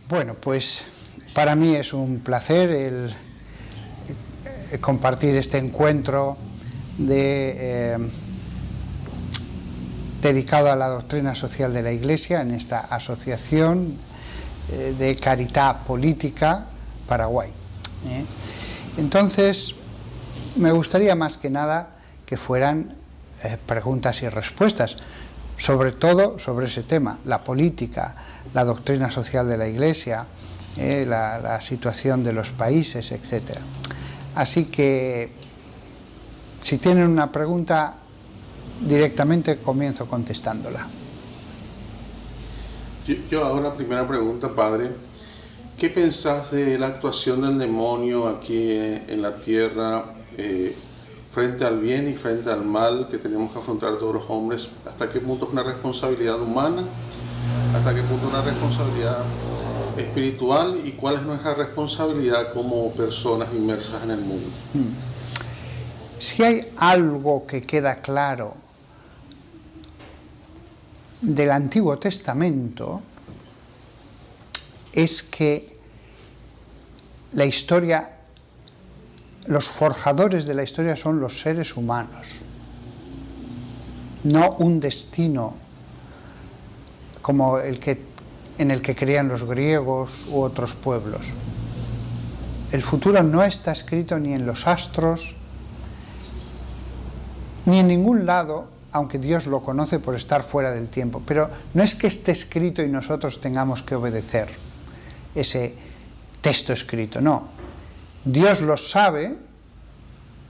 Bueno, pues para mí es un placer el compartir este encuentro dedicado a la doctrina social de la Iglesia en esta asociación de Caridad Política Paraguay. Entonces, me gustaría más que nada que fueran preguntas y respuestas, sobre todo sobre ese tema, la política, la doctrina social de la Iglesia, la situación de los países, etc. Así que, si tienen una pregunta, directamente comienzo contestándola. Yo hago la primera pregunta, padre. ¿Qué pensás de la actuación del demonio aquí en la tierra frente al bien y frente al mal que tenemos que afrontar todos los hombres? ¿Hasta qué punto es una responsabilidad humana? ¿Hasta qué punto es una responsabilidad espiritual? ¿Y cuál es nuestra responsabilidad como personas inmersas en el mundo? Si hay algo que queda claro del Antiguo Testamento, es que la historia, los forjadores de la historia son los seres humanos, no un destino como en el que creían los griegos u otros pueblos. El futuro no está escrito ni en los astros, ni en ningún lado, aunque Dios lo conoce por estar fuera del tiempo. Pero no es que esté escrito y nosotros tengamos que obedecer ese texto escrito, no. Dios lo sabe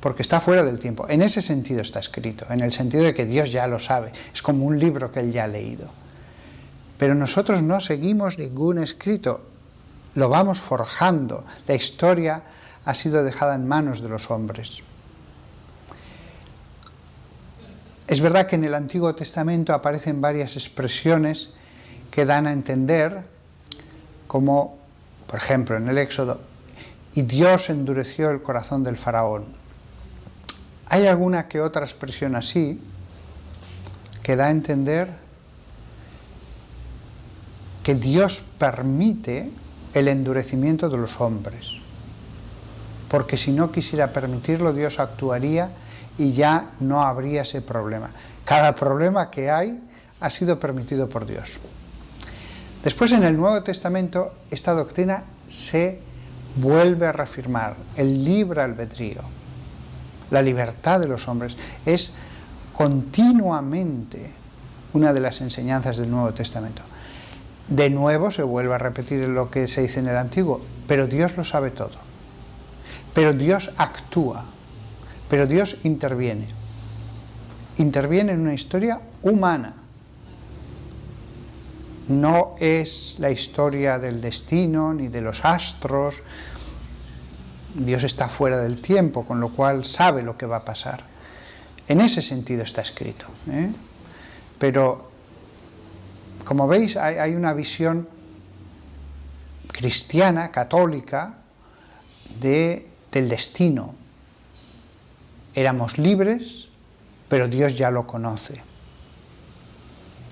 porque está fuera del tiempo. En ese sentido está escrito, en el sentido de que Dios ya lo sabe. Es como un libro que Él ya ha leído. Pero nosotros no seguimos ningún escrito, lo vamos forjando. La historia ha sido dejada en manos de los hombres. Es verdad que en el Antiguo Testamento aparecen varias expresiones que dan a entender, como, por ejemplo, en el Éxodo, y Dios endureció el corazón del faraón. Hay alguna que otra expresión así que da a entender que Dios permite el endurecimiento de los hombres, porque si no quisiera permitirlo, Dios actuaría y ya no habría ese problema. Cada problema que hay ha sido permitido por Dios. Después, en el Nuevo Testamento, esta doctrina se vuelve a reafirmar. El libre albedrío, la libertad de los hombres, es continuamente una de las enseñanzas del Nuevo Testamento. De nuevo se vuelve a repetir lo que se dice en el Antiguo, pero Dios lo sabe todo. Pero Dios actúa, pero Dios interviene. Interviene en una historia humana. No es la historia del destino ni de los astros. Dios está fuera del tiempo, con lo cual sabe lo que va a pasar. En ese sentido está escrito. Pero, como veis, hay una visión cristiana, católica, del destino. Éramos libres, pero Dios ya lo conoce.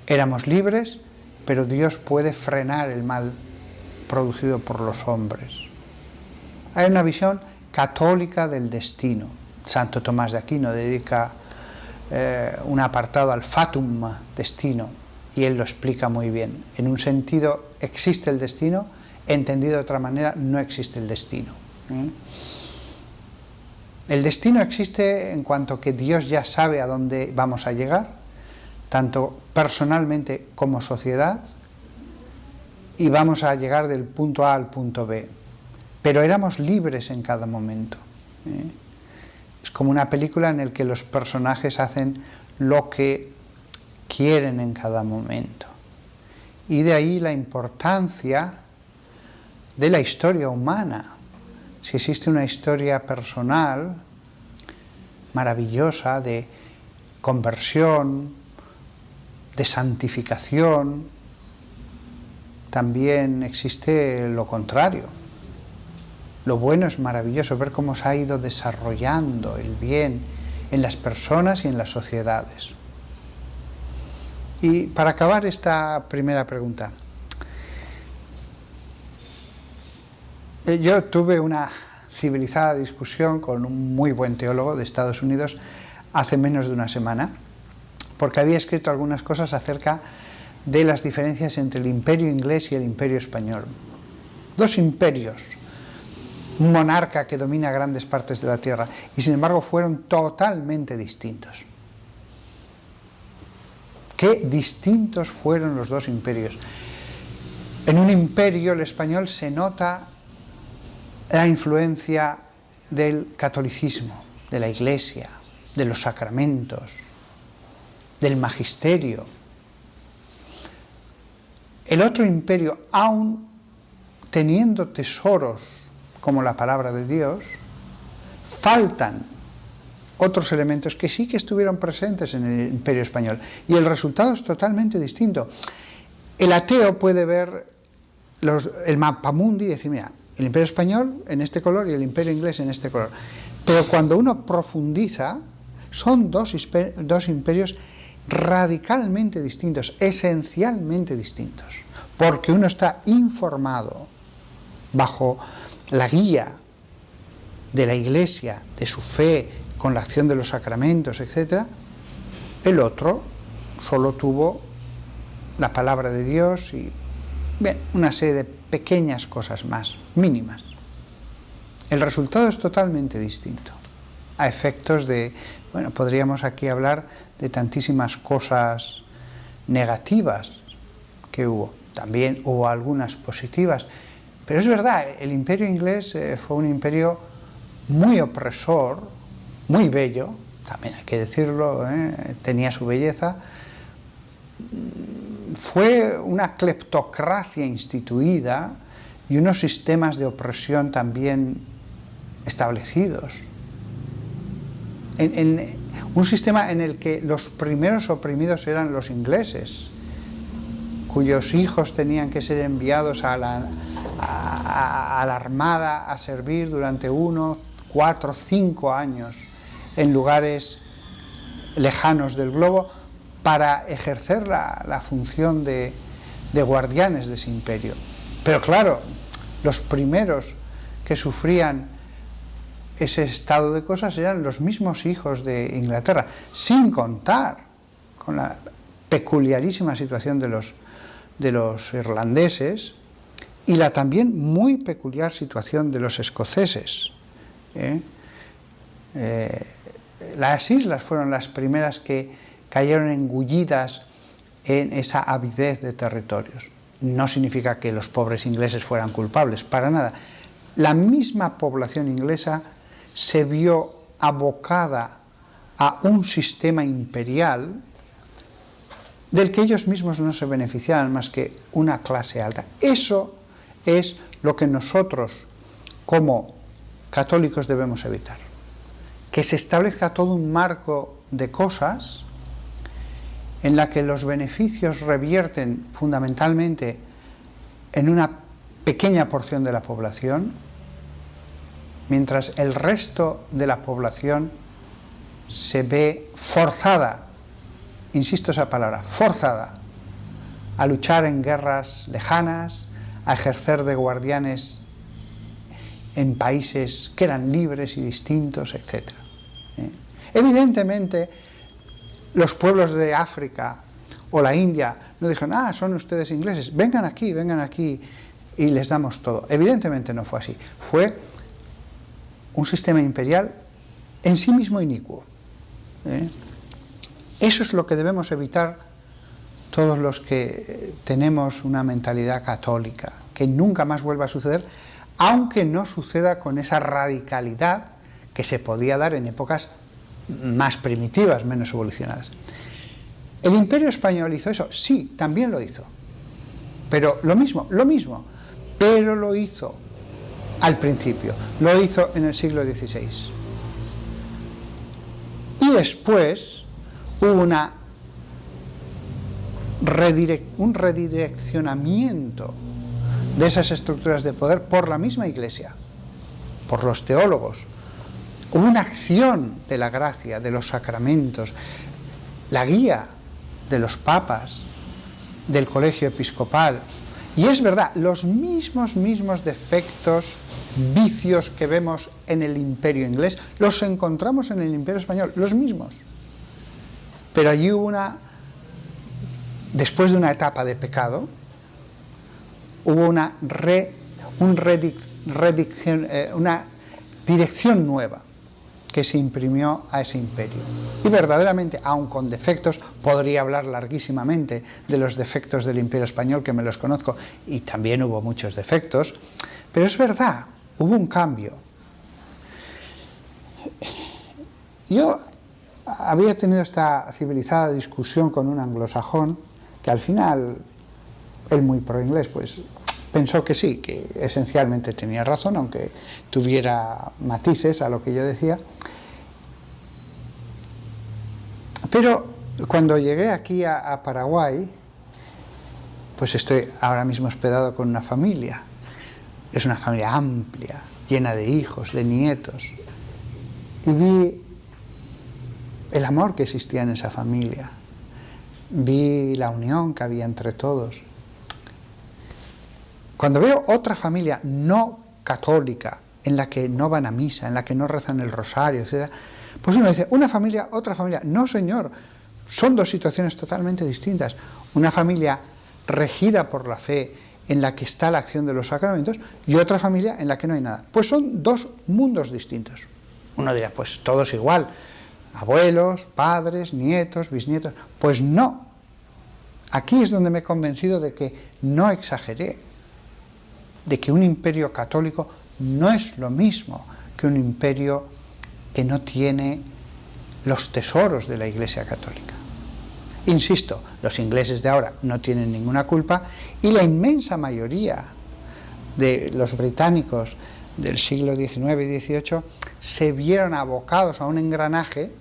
Éramos libres, pero Dios puede frenar el mal producido por los hombres. Hay una visión católica del destino. Santo Tomás de Aquino dedica un apartado al fatum, destino, y él lo explica muy bien. En un sentido existe el destino, entendido de otra manera no existe el destino. El destino existe en cuanto que Dios ya sabe a dónde vamos a llegar, tanto personalmente como sociedad, y vamos a llegar del punto A al punto B. Pero éramos libres en cada momento. Es como una película en la que los personajes hacen lo que quieren en cada momento. Y de ahí la importancia de la historia humana. Si existe una historia personal maravillosa de conversión, de santificación, también existe lo contrario. Lo bueno es maravilloso, ver cómo se ha ido desarrollando el bien en las personas y en las sociedades. Y para acabar esta primera pregunta, Yo tuve una civilizada discusión con un muy buen teólogo de Estados Unidos hace menos de una semana, porque había escrito algunas cosas acerca de las diferencias entre el imperio inglés y el imperio español. Dos imperios, un monarca que domina grandes partes de la tierra, y sin embargo fueron totalmente distintos. Qué distintos fueron los dos imperios. En un imperio, el español, se nota la influencia del catolicismo, de la Iglesia, de los sacramentos, del magisterio. El otro imperio, aun teniendo tesoros como la palabra de Dios, faltan otros elementos que sí que estuvieron presentes en el imperio español, y el resultado es totalmente distinto. El ateo puede ver el mapamundi y decir, mira, el imperio español en este color y el imperio inglés en este color, pero cuando uno profundiza, son dos imperios radicalmente distintos, esencialmente distintos, porque uno está informado bajo la guía de la Iglesia, de su fe, con la acción de los sacramentos, etc. El otro solo tuvo la palabra de Dios y bien, una serie de pequeñas cosas más, mínimas. El resultado es totalmente distinto, a efectos de, bueno, podríamos aquí hablar de tantísimas cosas negativas que hubo. También hubo algunas positivas, pero es verdad, el imperio inglés fue un imperio muy opresor, muy bello, también hay que decirlo, tenía su belleza. Fue una cleptocracia instituida y unos sistemas de opresión también establecidos. Un sistema en el que los primeros oprimidos eran los ingleses, cuyos hijos tenían que ser enviados a la armada a servir durante 1, 4, 5 años en lugares lejanos del globo para ejercer la función de guardianes de ese imperio. Pero claro, los primeros que sufrían ese estado de cosas eran los mismos hijos de Inglaterra, sin contar con la peculiarísima situación de los irlandeses y la también muy peculiar situación de los escoceses. Las islas fueron las primeras que cayeron engullidas en esa avidez de territorios. No significa que los pobres ingleses fueran culpables, para nada. La misma población inglesa se vio abocada a un sistema imperial del que ellos mismos no se beneficiaban más que una clase alta. Eso es lo que nosotros, como católicos, debemos evitar. Que se establezca todo un marco de cosas en la que los beneficios revierten fundamentalmente en una pequeña porción de la población, mientras el resto de la población se ve forzada, insisto esa palabra, forzada, a luchar en guerras lejanas, a ejercer de guardianes en países que eran libres y distintos, etc. Evidentemente, los pueblos de África o la India no dijeron, son ustedes ingleses, vengan aquí y les damos todo. Evidentemente no fue así. Fue un sistema imperial en sí mismo inicuo. Eso es lo que debemos evitar todos los que tenemos una mentalidad católica, que nunca más vuelva a suceder, aunque no suceda con esa radicalidad que se podía dar en épocas más primitivas, menos evolucionadas. ¿El Imperio Español hizo eso? Sí, también lo hizo. Pero lo mismo, pero lo hizo al principio, lo hizo en el siglo XVI. Y después hubo un redireccionamiento de esas estructuras de poder por la misma Iglesia, por los teólogos. Hubo una acción de la gracia, de los sacramentos, la guía de los papas, del colegio episcopal, Y es verdad, los mismos defectos, vicios que vemos en el Imperio inglés, los encontramos en el Imperio español, los mismos. Pero allí hubo después de una etapa de pecado, hubo una dirección nueva que se imprimió a ese imperio. Y verdaderamente, aun con defectos, podría hablar larguísimamente de los defectos del Imperio español, que me los conozco, y también hubo muchos defectos, pero es verdad, hubo un cambio. Yo había tenido esta civilizada discusión con un anglosajón, que al final, él muy pro-inglés, pues pensó que sí, que esencialmente tenía razón, aunque tuviera matices a lo que yo decía. Pero cuando llegué aquí a Paraguay, pues estoy ahora mismo hospedado con una familia. Es una familia amplia, llena de hijos, de nietos. Y vi el amor que existía en esa familia. Vi la unión que había entre todos. Cuando veo otra familia no católica, en la que no van a misa, en la que no rezan el rosario, etc., pues uno dice, una familia, otra familia. No, señor, son dos situaciones totalmente distintas. Una familia regida por la fe, en la que está la acción de los sacramentos, y otra familia en la que no hay nada. Pues son dos mundos distintos. Uno dirá, pues todos igual, abuelos, padres, nietos, bisnietos. Pues no. Aquí es donde me he convencido de que no exageré, de que un imperio católico no es lo mismo que un imperio que no tiene los tesoros de la Iglesia católica. Insisto, los ingleses de ahora no tienen ninguna culpa, y la inmensa mayoría de los británicos del siglo XIX y XVIII se vieron abocados a un engranaje,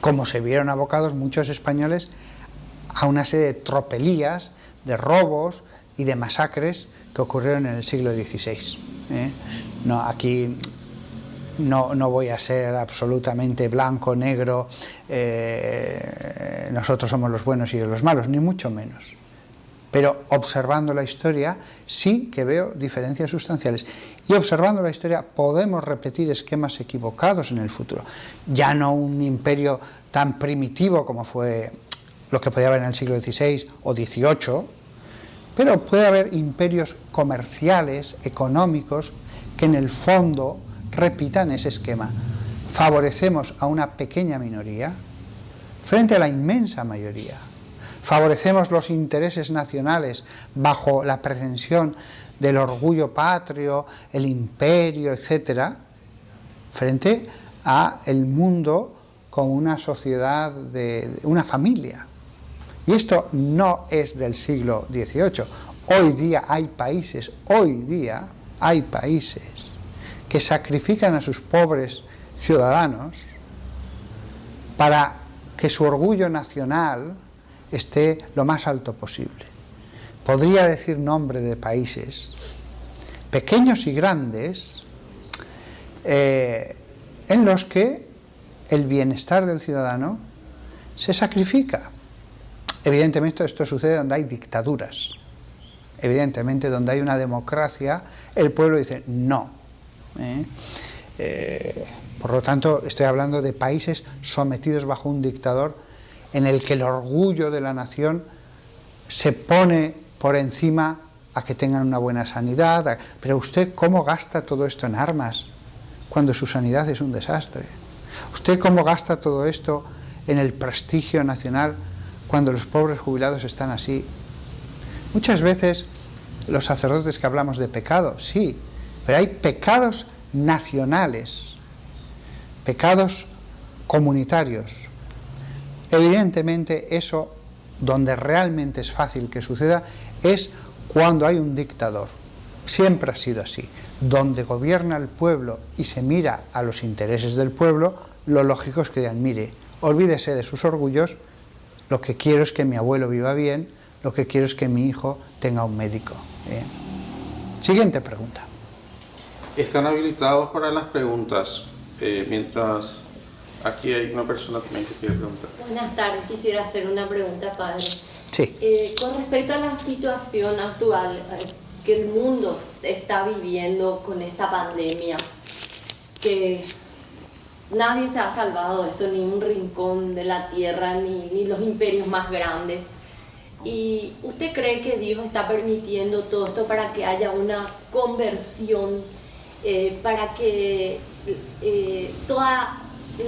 como se vieron abocados muchos españoles a una serie de tropelías, de robos y de masacres que ocurrieron en el siglo XVI. No, aquí no voy a ser absolutamente blanco, negro, nosotros somos los buenos y ellos los malos, ni mucho menos. Pero observando la historia sí que veo diferencias sustanciales. Y observando la historia podemos repetir esquemas equivocados en el futuro. Ya no un imperio tan primitivo como fue lo que podía haber en el siglo XVI o XVIII, pero puede haber imperios comerciales, económicos, que en el fondo repitan ese esquema. Favorecemos a una pequeña minoría frente a la inmensa mayoría. Favorecemos los intereses nacionales bajo la pretensión del orgullo patrio, el imperio, etc., frente a el mundo como una sociedad, una familia. Y esto no es del siglo XVIII. Hoy día hay países que sacrifican a sus pobres ciudadanos para que su orgullo nacional esté lo más alto posible. Podría decir nombre de países, pequeños y grandes, en los que el bienestar del ciudadano se sacrifica. Evidentemente esto sucede donde hay dictaduras. Evidentemente donde hay una democracia, el pueblo dice no. Por lo tanto, estoy hablando de países sometidos bajo un dictador en el que el orgullo de la nación se pone por encima a que tengan una buena sanidad. Pero usted, ¿cómo gasta todo esto en armas cuando su sanidad es un desastre? ¿Usted cómo gasta todo esto en el prestigio nacional cuando los pobres jubilados están así? Muchas veces los sacerdotes que hablamos de pecado, sí, pero hay pecados nacionales, pecados comunitarios. Evidentemente eso, donde realmente es fácil que suceda, es cuando hay un dictador. Siempre ha sido así. Donde gobierna el pueblo y se mira a los intereses del pueblo, lo lógico es que digan, mire, olvídese de sus orgullos, lo que quiero es que mi abuelo viva bien, lo que quiero es que mi hijo tenga un médico. Siguiente pregunta. Están habilitados para las preguntas, mientras aquí hay una persona también que quiere preguntar. Buenas tardes, quisiera hacer una pregunta, padre. Sí. Con respecto a la situación actual que el mundo está viviendo con esta pandemia, que nadie se ha salvado de esto, ni un rincón de la tierra, ni los imperios más grandes. ¿Y usted cree que Dios está permitiendo todo esto para que haya una conversión, para que toda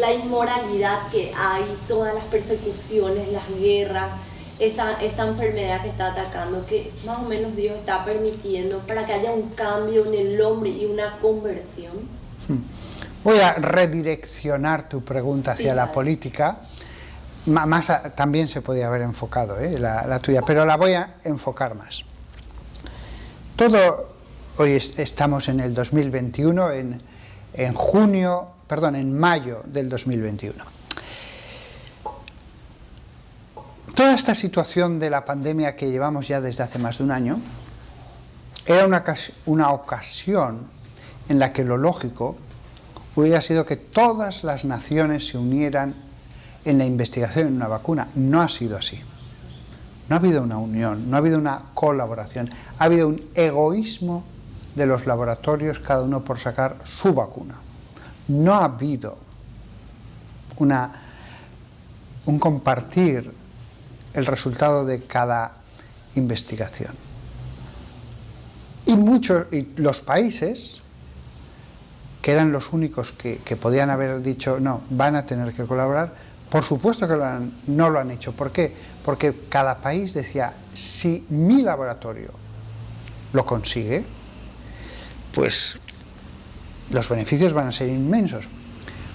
la inmoralidad que hay, todas las persecuciones, las guerras, esta enfermedad que está atacando, que más o menos Dios está permitiendo para que haya un cambio en el hombre y una conversión? Voy a redireccionar tu pregunta hacia la política. También se podía haber enfocado la tuya, pero la voy a enfocar más. Hoy estamos en el 2021, en mayo del 2021. Toda esta situación de la pandemia que llevamos ya desde hace más de un año era una ocasión en la que lo lógico hubiera sido que todas las naciones se unieran en la investigación en una vacuna. No ha sido así. No ha habido una unión, no ha habido una colaboración, ha habido un egoísmo de los laboratorios, cada uno por sacar su vacuna. No ha habido un compartir el resultado de cada investigación. Y los países, que eran los únicos que podían haber dicho no, van a tener que colaborar, por supuesto que no lo han hecho. ¿Por qué? Porque cada país decía, si mi laboratorio lo consigue, pues los beneficios van a ser inmensos.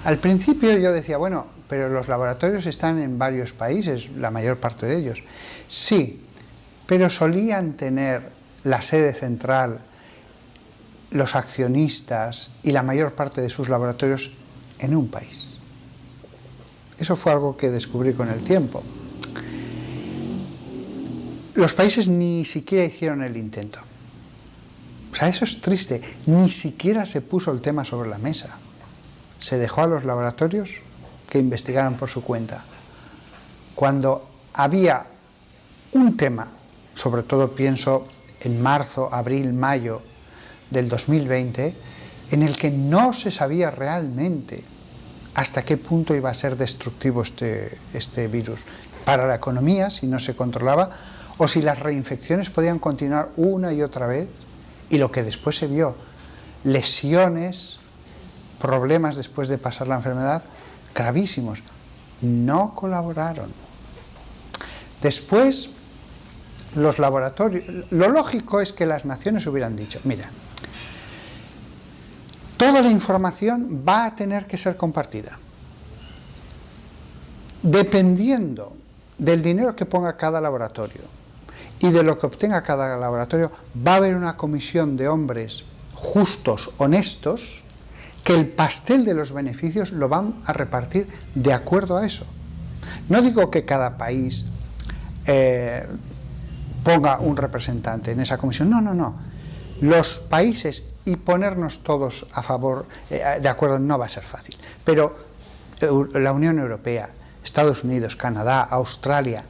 Al principio yo decía, bueno, pero los laboratorios están en varios países, la mayor parte de ellos. Sí, pero solían tener la sede central, los accionistas y la mayor parte de sus laboratorios en un país. Eso fue algo que descubrí con el tiempo. Los países ni siquiera hicieron el intento. O sea, eso es triste. Ni siquiera se puso el tema sobre la mesa. Se dejó a los laboratorios que investigaran por su cuenta. Cuando había un tema, sobre todo pienso en marzo, abril, mayo del 2020, en el que no se sabía realmente hasta qué punto iba a ser destructivo este virus para la economía, si no se controlaba, o si las reinfecciones podían continuar una y otra vez, y lo que después se vio, lesiones, problemas después de pasar la enfermedad, gravísimos. No colaboraron. Después, los laboratorios, lo lógico es que las naciones hubieran dicho, mira, toda la información va a tener que ser compartida. Dependiendo del dinero que ponga cada laboratorio y de lo que obtenga cada laboratorio, va a haber una comisión de hombres justos, honestos, que el pastel de los beneficios lo van a repartir de acuerdo a eso. No digo que cada país ponga un representante en esa comisión, no. Los países y ponernos todos a favor, de acuerdo, no va a ser fácil. Pero la Unión Europea, Estados Unidos, Canadá, Australia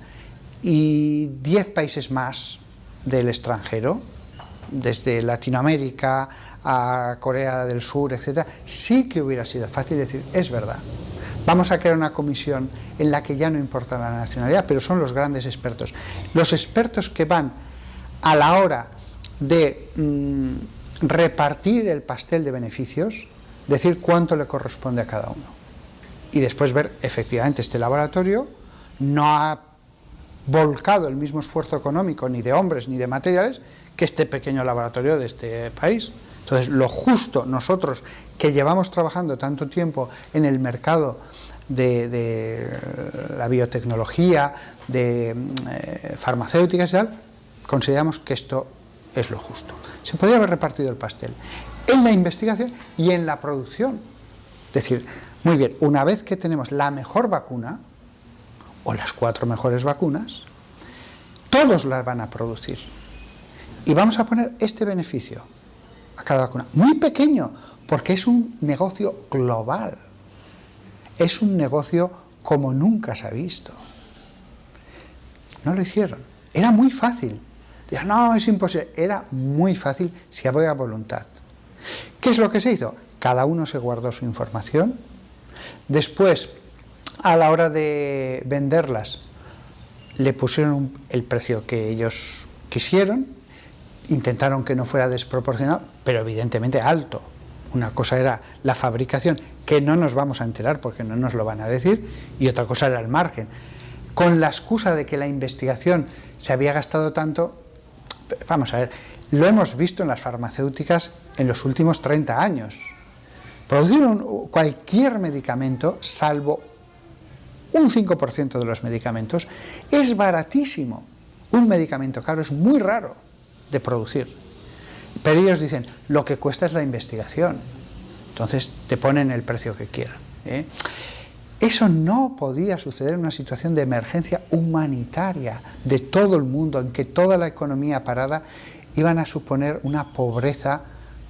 y 10 países más del extranjero, desde Latinoamérica a Corea del Sur, etc., sí que hubiera sido fácil decir, es verdad, vamos a crear una comisión en la que ya no importa la nacionalidad, pero son los grandes expertos. Los expertos que van a la hora de repartir el pastel de beneficios, decir cuánto le corresponde a cada uno. Y después ver, efectivamente, este laboratorio no ha volcado el mismo esfuerzo económico, ni de hombres ni de materiales, que este pequeño laboratorio de este país. Entonces, lo justo, nosotros que llevamos trabajando tanto tiempo en el mercado de la biotecnología, de farmacéuticas y tal, consideramos que esto es lo justo. Se podría haber repartido el pastel en la investigación y en la producción. Es decir, muy bien, una vez que tenemos la mejor vacuna, o las 4 mejores vacunas, todos las van a producir. Y vamos a poner este beneficio a cada vacuna. Muy pequeño, porque es un negocio global. Es un negocio como nunca se ha visto. No lo hicieron. Era muy fácil. Decían, no, es imposible. Era muy fácil si había voluntad. ¿Qué es lo que se hizo? Cada uno se guardó su información. Después, a la hora de venderlas, le pusieron el precio que ellos quisieron, intentaron que no fuera desproporcionado, pero evidentemente alto. Una cosa era la fabricación, que no nos vamos a enterar porque no nos lo van a decir, y otra cosa era el margen. Con la excusa de que la investigación se había gastado tanto, vamos a ver, lo hemos visto en las farmacéuticas en los últimos 30 años. Producir cualquier medicamento, salvo un 5% de los medicamentos, es baratísimo. Un medicamento caro es muy raro de producir. Pero ellos dicen, lo que cuesta es la investigación. Entonces te ponen el precio que quieran. Eso no podía suceder en una situación de emergencia humanitaria de todo el mundo, en que toda la economía parada iban a suponer una pobreza,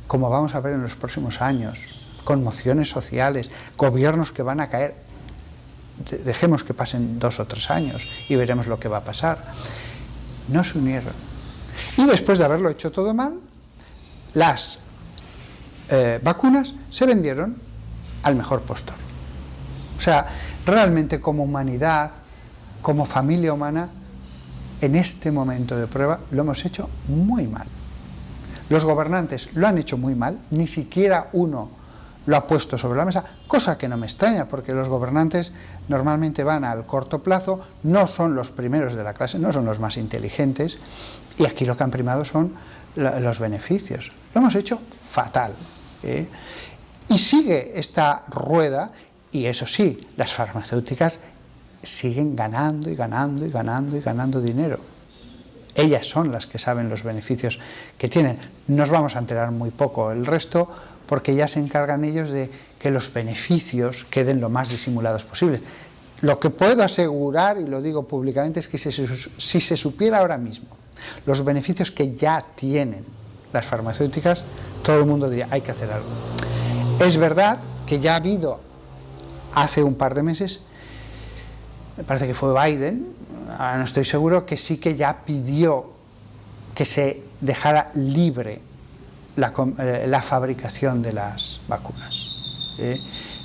como vamos a ver en los próximos años, conmociones sociales, gobiernos que van a caer. Dejemos que pasen 2 o 3 años y veremos lo que va a pasar. No se unieron. Y después de haberlo hecho todo mal, las vacunas se vendieron al mejor postor. O sea, realmente como humanidad, como familia humana, en este momento de prueba lo hemos hecho muy mal. Los gobernantes lo han hecho muy mal, ni siquiera uno lo ha puesto sobre la mesa, cosa que no me extraña, porque los gobernantes normalmente van al corto plazo, no son los primeros de la clase, no son los más inteligentes, y aquí lo que han primado son los beneficios. Lo hemos hecho fatal. Y sigue esta rueda, y eso sí, las farmacéuticas siguen ganando y ganando y ganando y ganando dinero. Ellas son las que saben los beneficios que tienen. Nos vamos a enterar muy poco el resto, porque ya se encargan ellos de que los beneficios queden lo más disimulados posible. Lo que puedo asegurar, y lo digo públicamente, es que si se supiera ahora mismo los beneficios que ya tienen las farmacéuticas, todo el mundo diría, hay que hacer algo. Es verdad que ya ha habido, hace un par de meses, me parece que fue Biden, ahora no estoy seguro, que sí que ya pidió que se dejara libre la fabricación de las vacunas.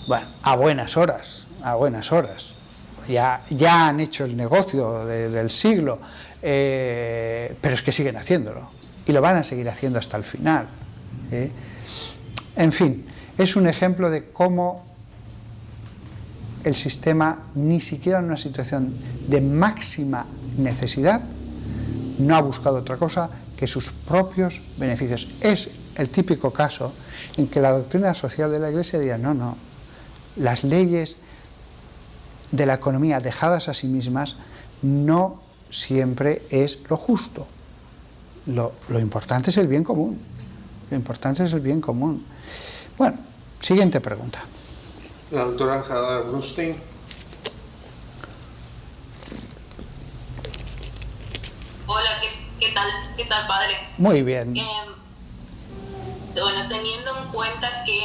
Bueno, a buenas horas. Ya han hecho el negocio del siglo, pero es que siguen haciéndolo y lo van a seguir haciendo hasta el final. En fin, es un ejemplo de cómo el sistema, ni siquiera en una situación de máxima necesidad, no ha buscado otra cosa que sus propios beneficios. Es el típico caso en que la doctrina social de la Iglesia diría, no, las leyes de la economía dejadas a sí mismas no siempre es lo justo. Lo importante es el bien común. Lo importante es el bien común. Bueno, siguiente pregunta. La doctora Jada Brustein. Hola, ¿qué tal, padre? Muy bien. Bueno, teniendo en cuenta que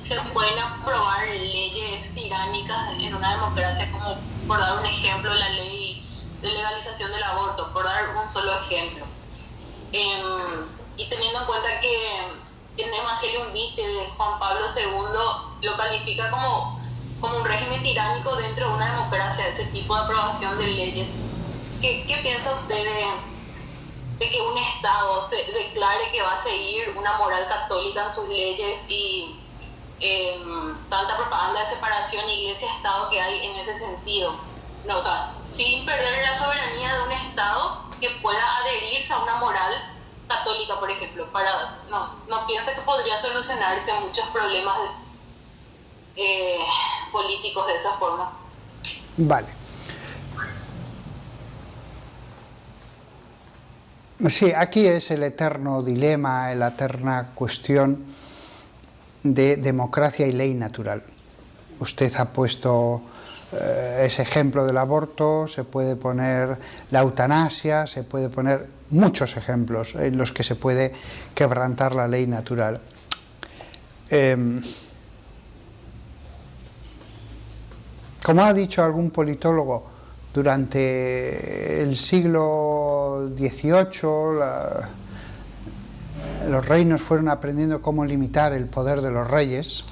se pueden aprobar leyes tiránicas en una democracia, como por dar un ejemplo, la ley de legalización del aborto, por dar un solo ejemplo. Y teniendo en cuenta que en Evangelium Vitae de Juan Pablo II lo califica como un régimen tiránico dentro de una democracia, ese tipo de aprobación de leyes. ¿Qué piensa usted de que un Estado se declare que va a seguir una moral católica en sus leyes y tanta propaganda de separación iglesia-Estado que hay en ese sentido? No, o sea, sin perder la soberanía de un Estado que pueda adherirse a una moral católica, por ejemplo, no piensa que podría solucionarse muchos problemas políticos de esa forma. Vale. Sí, aquí es el eterno dilema, la eterna cuestión de democracia y ley natural. Usted ha puesto ese ejemplo del aborto, se puede poner la eutanasia, se puede poner muchos ejemplos en los que se puede quebrantar la ley natural. Como ha dicho algún politólogo, durante el siglo XVIII los reinos fueron aprendiendo cómo limitar el poder de los reyes.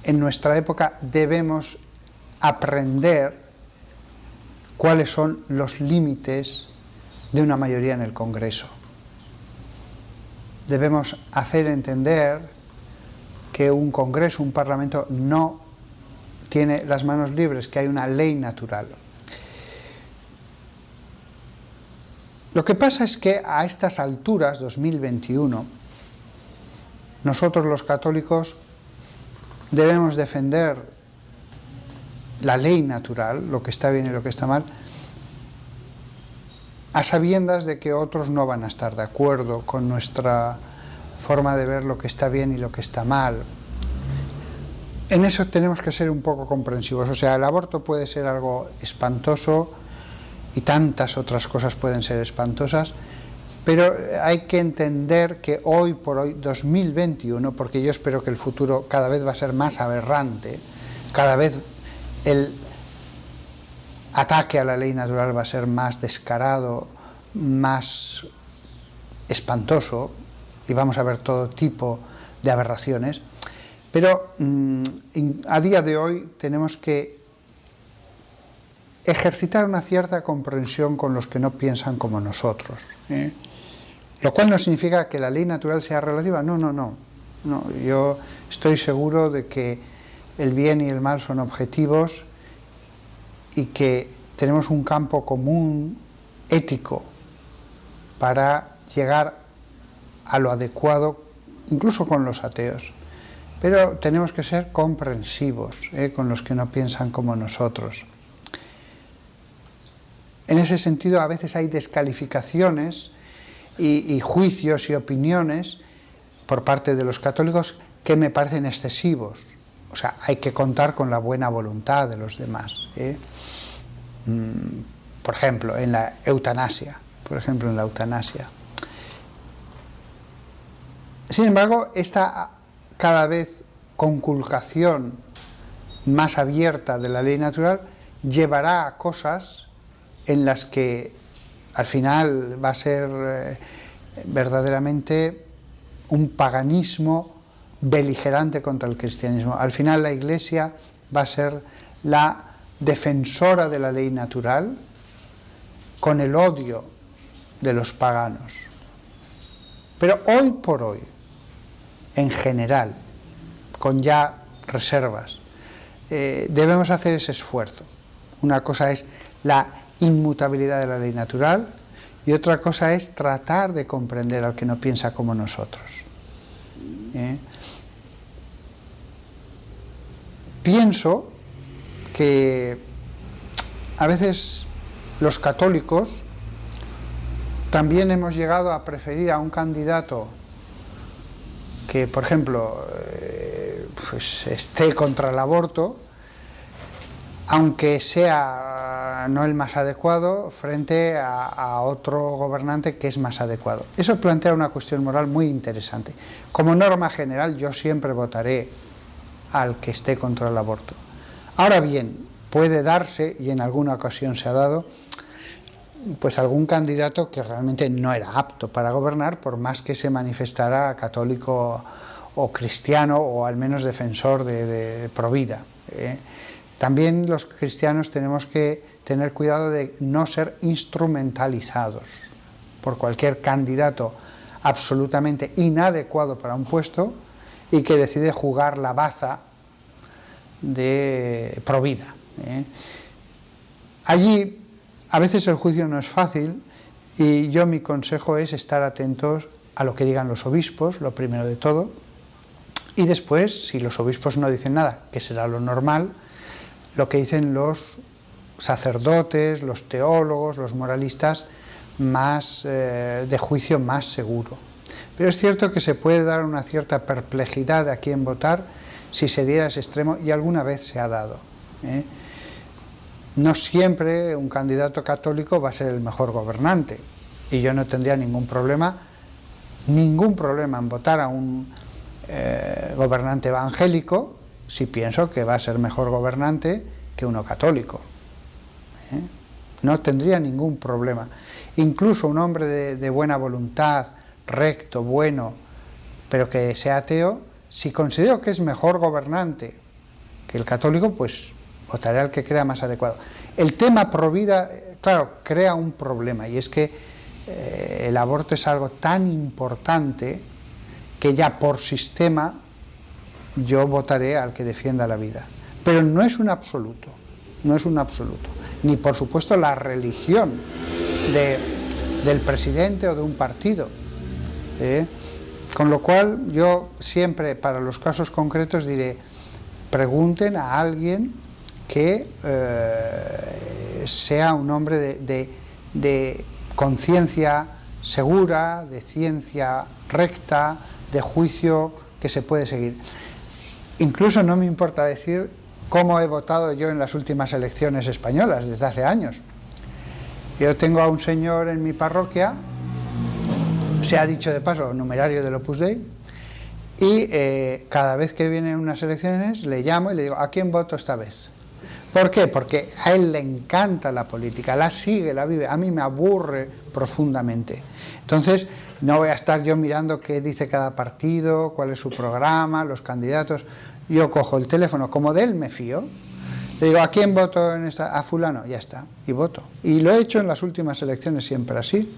En nuestra época debemos aprender cuáles son los límites de una mayoría en el Congreso. Debemos hacer entender que un Congreso, un Parlamento, no tiene las manos libres, que hay una ley natural. Lo que pasa es que a estas alturas, 2021, nosotros los católicos debemos defender la ley natural, lo que está bien y lo que está mal, a sabiendas de que otros no van a estar de acuerdo con nuestra forma de ver lo que está bien y lo que está mal. En eso tenemos que ser un poco comprensivos. O sea, el aborto puede ser algo espantoso y tantas otras cosas pueden ser espantosas, pero hay que entender que hoy por hoy, 2021, porque yo espero que el futuro cada vez va a ser más aberrante, cada vez el ataque a la ley natural va a ser más descarado, más espantoso, y vamos a ver todo tipo de aberraciones, pero a día de hoy tenemos que ejercitar una cierta comprensión con los que no piensan como nosotros, ¿eh? Lo cual no significa que la ley natural sea relativa, no, yo estoy seguro de que el bien y el mal son objetivos y que tenemos un campo común ético para llegar a lo adecuado, incluso con los ateos. Pero tenemos que ser comprensivos con los que no piensan como nosotros. En ese sentido, a veces hay descalificaciones y juicios y opiniones por parte de los católicos que me parecen excesivos. O sea, hay que contar con la buena voluntad de los demás, ¿eh? Por ejemplo, en la eutanasia. Sin embargo, esta cada vez conculcación más abierta de la ley natural llevará a cosas en las que al final va a ser verdaderamente un paganismo beligerante contra el cristianismo. Al final la Iglesia va a ser la defensora de la ley natural con el odio de los paganos. Pero hoy por hoy, en general, con ya reservas, debemos hacer ese esfuerzo. Una cosa es la inmutabilidad de la ley natural y otra cosa es tratar de comprender al que no piensa como nosotros. Pienso que a veces los católicos también hemos llegado a preferir a un candidato que, por ejemplo, pues esté contra el aborto, aunque sea no el más adecuado, frente a otro gobernante que es más adecuado. Eso plantea una cuestión moral muy interesante. Como norma general, yo siempre votaré al que esté contra el aborto. Ahora bien, puede darse, y en alguna ocasión se ha dado, pues algún candidato que realmente no era apto para gobernar, por más que se manifestara católico o cristiano, o al menos defensor de provida. También los cristianos tenemos que tener cuidado de no ser instrumentalizados por cualquier candidato absolutamente inadecuado para un puesto y que decide jugar la baza de provida. Allí a veces el juicio no es fácil y mi consejo es estar atentos a lo que digan los obispos, lo primero de todo, y después, si los obispos no dicen nada, que será lo normal, lo que dicen los sacerdotes, los teólogos, los moralistas, más de juicio más seguro. Pero es cierto que se puede dar una cierta perplejidad a quién votar si se diera ese extremo, y alguna vez se ha dado. No siempre un candidato católico va a ser el mejor gobernante, y yo no tendría ningún problema en votar a un gobernante evangélico si pienso que va a ser mejor gobernante que uno católico. ¿eh? No tendría ningún problema. Incluso un hombre de buena voluntad, recto, bueno, pero que sea ateo, si considero que es mejor gobernante que el católico, pues votaré al que crea más adecuado. El tema pro vida, claro, crea un problema, y es que el aborto es algo tan importante que ya por sistema yo votaré al que defienda la vida. Pero no es un absoluto, no es un absoluto. Ni por supuesto la religión del presidente o de un partido. Con lo cual yo siempre, para los casos concretos, diré, pregunten a alguien que sea un hombre de conciencia segura, de ciencia recta, de juicio que se puede seguir. Incluso no me importa decir cómo he votado yo en las últimas elecciones españolas, desde hace años. Yo tengo a un señor en mi parroquia, se ha dicho de paso, numerario del Opus Dei, y cada vez que vienen unas elecciones le llamo y le digo, ¿a quién voto esta vez? ¿Por qué? Porque a él le encanta la política, la sigue, la vive. A mí me aburre profundamente. Entonces, no voy a estar yo mirando qué dice cada partido, cuál es su programa, los candidatos. Yo cojo el teléfono, como de él me fío, le digo, ¿a quién voto en esta? A fulano, ya está, y voto. Y lo he hecho en las últimas elecciones siempre así.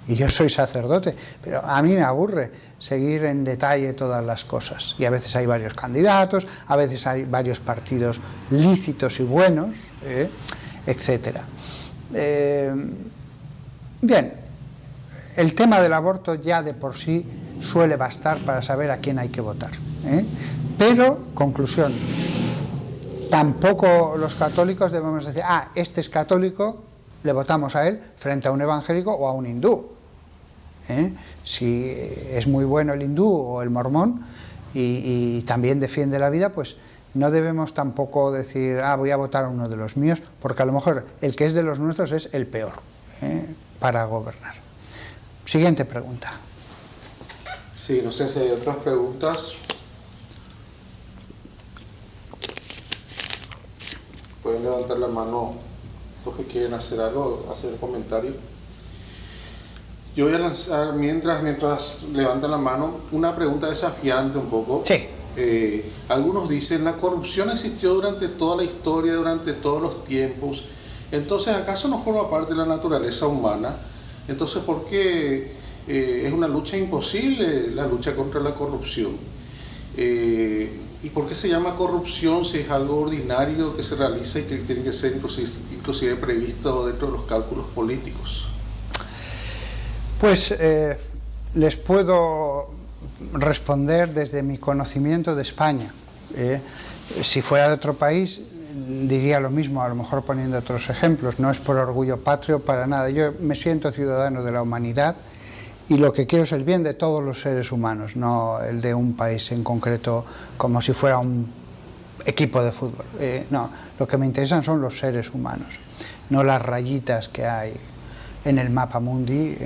Y yo soy sacerdote, pero a mí me aburre seguir en detalle todas las cosas, y a veces hay varios candidatos, a veces hay varios partidos lícitos y buenos, etcétera. Bien, el tema del aborto ya de por sí suele bastar para saber a quién hay que votar, pero, conclusión, tampoco los católicos debemos decir, este es católico, le votamos a él frente a un evangélico o a un hindú. Si es muy bueno el hindú o el mormón y también defiende la vida, pues no debemos tampoco decir, voy a votar a uno de los míos, porque a lo mejor el que es de los nuestros es el peor para gobernar. Siguiente pregunta. Sí, no sé si hay otras preguntas. Pueden levantar la mano los que quieren hacer algo, hacer un comentario. Yo voy a lanzar, mientras levantan la mano, una pregunta desafiante un poco. Sí. Algunos dicen, la corrupción existió durante toda la historia, durante todos los tiempos. Entonces, ¿acaso no forma parte de la naturaleza humana? Entonces, ¿por qué es una lucha imposible la lucha contra la corrupción? ¿Y por qué se llama corrupción si es algo ordinario que se realiza y que tiene que ser inclusive previsto dentro de los cálculos políticos? Pues les puedo responder desde mi conocimiento de España. Si fuera de otro país diría lo mismo, a lo mejor poniendo otros ejemplos. No es por orgullo patrio, para nada. Yo me siento ciudadano de la humanidad y lo que quiero es el bien de todos los seres humanos, no el de un país en concreto como si fuera un equipo de fútbol. No, lo que me interesan son los seres humanos, no las rayitas que hay en el mapa mundi.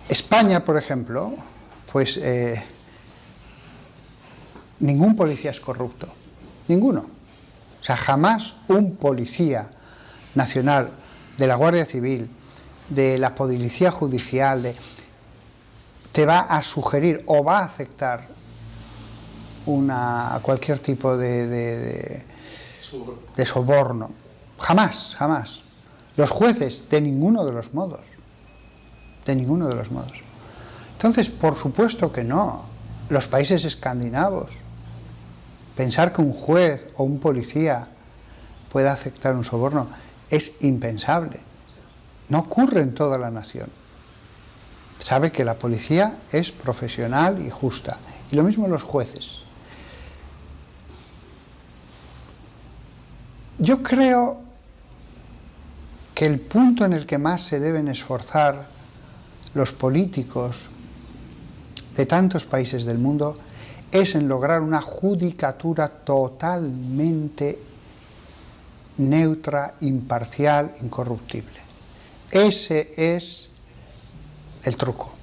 España, por ejemplo, pues ningún policía es corrupto, ninguno. O sea, jamás un policía nacional, de la Guardia Civil, de la Policía Judicial, te va a sugerir o va a aceptar cualquier tipo de soborno. Jamás, jamás. Los jueces, de ninguno de los modos. De ninguno de los modos. Entonces, por supuesto que no. Los países escandinavos, pensar que un juez o un policía pueda aceptar un soborno es impensable. No ocurre en toda la nación. Sabe que la policía es profesional y justa. Y lo mismo los jueces. Yo creo que el punto en el que más se deben esforzar los políticos de tantos países del mundo es en lograr una judicatura totalmente neutra, imparcial, incorruptible. Ese es el truco.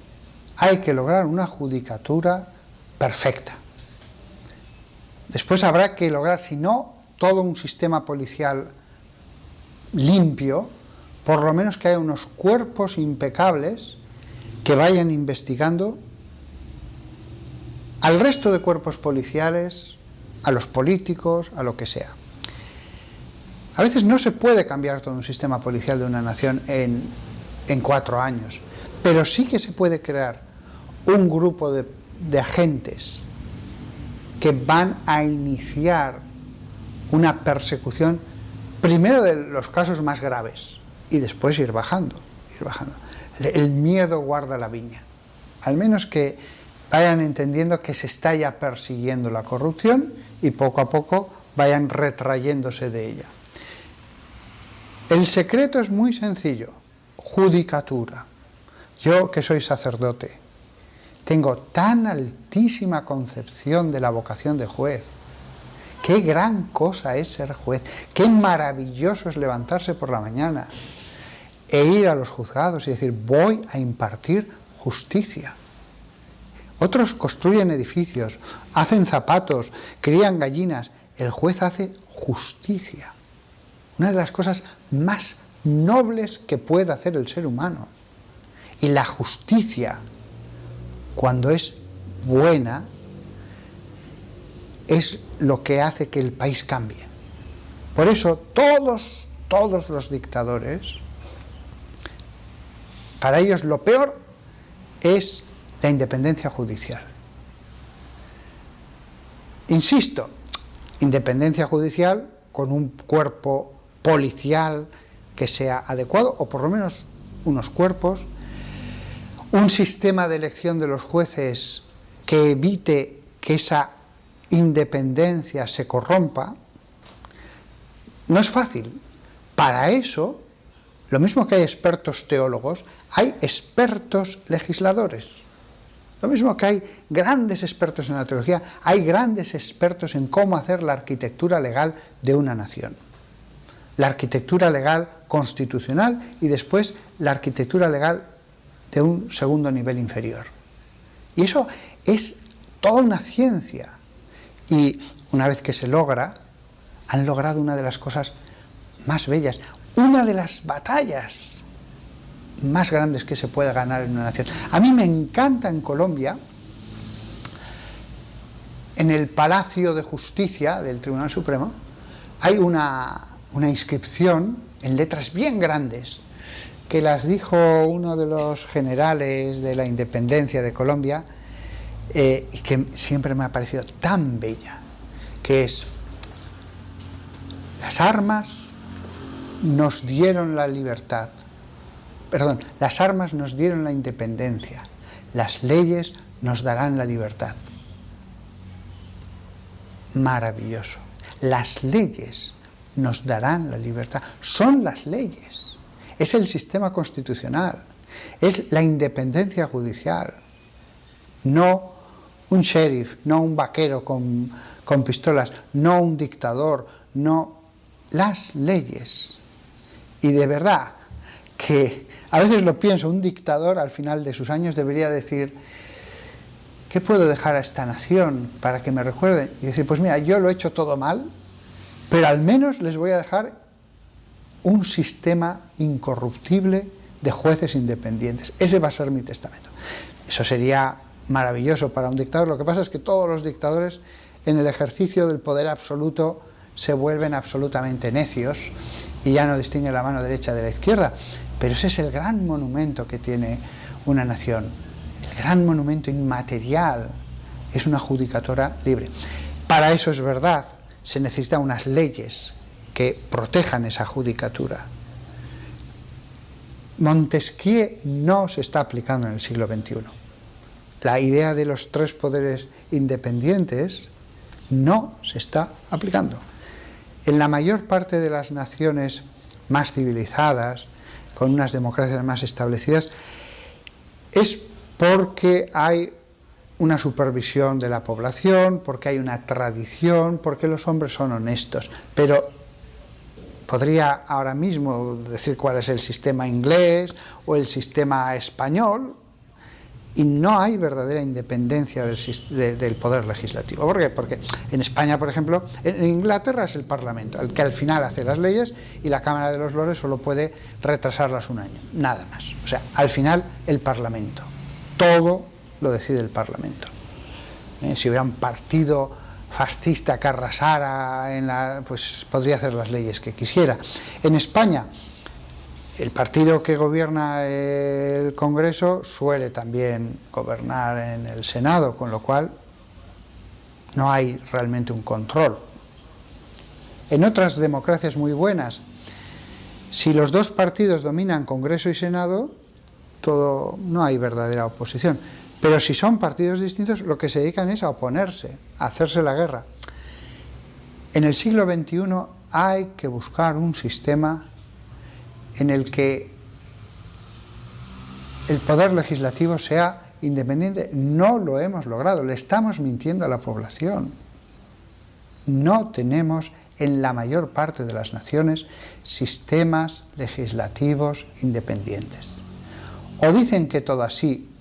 Hay que lograr una judicatura perfecta. Después habrá que lograr, si no, todo un sistema policial limpio, por lo menos que haya unos cuerpos impecables que vayan investigando al resto de cuerpos policiales, a los políticos, a lo que sea. A veces no se puede cambiar todo un sistema policial de una nación en 4 años, pero sí que se puede crear un grupo de agentes que van a iniciar una persecución, primero de los casos más graves, y después ir bajando. El miedo guarda la viña. Al menos que vayan entendiendo que se está ya persiguiendo la corrupción y poco a poco vayan retrayéndose de ella. El secreto es muy sencillo: judicatura. Yo, que soy sacerdote, tengo tan altísima concepción de la vocación de juez. Qué gran cosa es ser juez, qué maravilloso es levantarse por la mañana e ir a los juzgados y decir: voy a impartir justicia. Otros construyen edificios, hacen zapatos, crían gallinas. El juez hace justicia. Una de las cosas más nobles que puede hacer el ser humano. Y la justicia, cuando es buena, es lo que hace que el país cambie. Por eso todos los dictadores, para ellos lo peor es la independencia judicial. Insisto, independencia judicial con un cuerpo policial que sea adecuado, o por lo menos unos cuerpos, un sistema de elección de los jueces que evite que esa independencia se corrompa. No es fácil. Para eso, lo mismo que hay expertos teólogos, hay expertos legisladores. Lo mismo que hay grandes expertos en la teología, hay grandes expertos en cómo hacer la arquitectura legal de una nación. La arquitectura legal constitucional y después la arquitectura legal de un segundo nivel inferior. Y eso es toda una ciencia. Y una vez que se logra, han logrado una de las cosas más bellas, una de las batallas más grandes que se pueda ganar en una nación. A mí me encanta en Colombia, en el Palacio de Justicia del Tribunal Supremo, hay una inscripción en letras bien grandes, que las dijo uno de los generales de la independencia de Colombia, y que siempre me ha parecido tan bella, que es: las armas nos dieron la libertad, las armas nos dieron la independencia, las leyes nos darán la libertad. Maravilloso. Las leyes nos darán la libertad. Son las leyes. Es el sistema constitucional. Es la independencia judicial. No un sheriff, no un vaquero con pistolas, no un dictador, no, las leyes. Y de verdad que a veces lo pienso, un dictador al final de sus años debería decir: ¿qué puedo dejar a esta nación para que me recuerden? Y decir: pues mira, yo lo he hecho todo mal, pero al menos les voy a dejar un sistema incorruptible de jueces independientes. Ese va a ser mi testamento. Eso sería maravilloso para un dictador. Lo que pasa es que todos los dictadores, en el ejercicio del poder absoluto, se vuelven absolutamente necios y ya no distinguen la mano derecha de la izquierda. Pero ese es el gran monumento que tiene una nación. El gran monumento inmaterial es una judicatura libre. Para eso, es verdad, se necesitan unas leyes que protejan esa judicatura. Montesquieu no se está aplicando en el siglo XXI. La idea de los 3 poderes independientes no se está aplicando. En la mayor parte de las naciones más civilizadas, con unas democracias más establecidas, es porque hay una supervisión de la población, porque hay una tradición, porque los hombres son honestos. Pero podría ahora mismo decir cuál es el sistema inglés o el sistema español, y no hay verdadera independencia del poder legislativo. ¿Por qué? Porque en España, por ejemplo, en Inglaterra es el Parlamento el que al final hace las leyes y la Cámara de los Lores solo puede retrasarlas un año, nada más. O sea, al final el Parlamento, todo lo decide el Parlamento. Si hubiera un partido fascista que arrasara pues podría hacer las leyes que quisiera. En España, el partido que gobierna el Congreso suele también gobernar en el Senado, con lo cual no hay realmente un control. En otras democracias muy buenas, si los dos partidos dominan Congreso y Senado, no hay verdadera oposición. Pero si son partidos distintos, lo que se dedican es a oponerse, a hacerse la guerra. En el siglo XXI hay que buscar un sistema en el que el poder legislativo sea independiente. No lo hemos logrado, le estamos mintiendo a la población. No tenemos en la mayor parte de las naciones sistemas legislativos independientes. O dicen que todo así,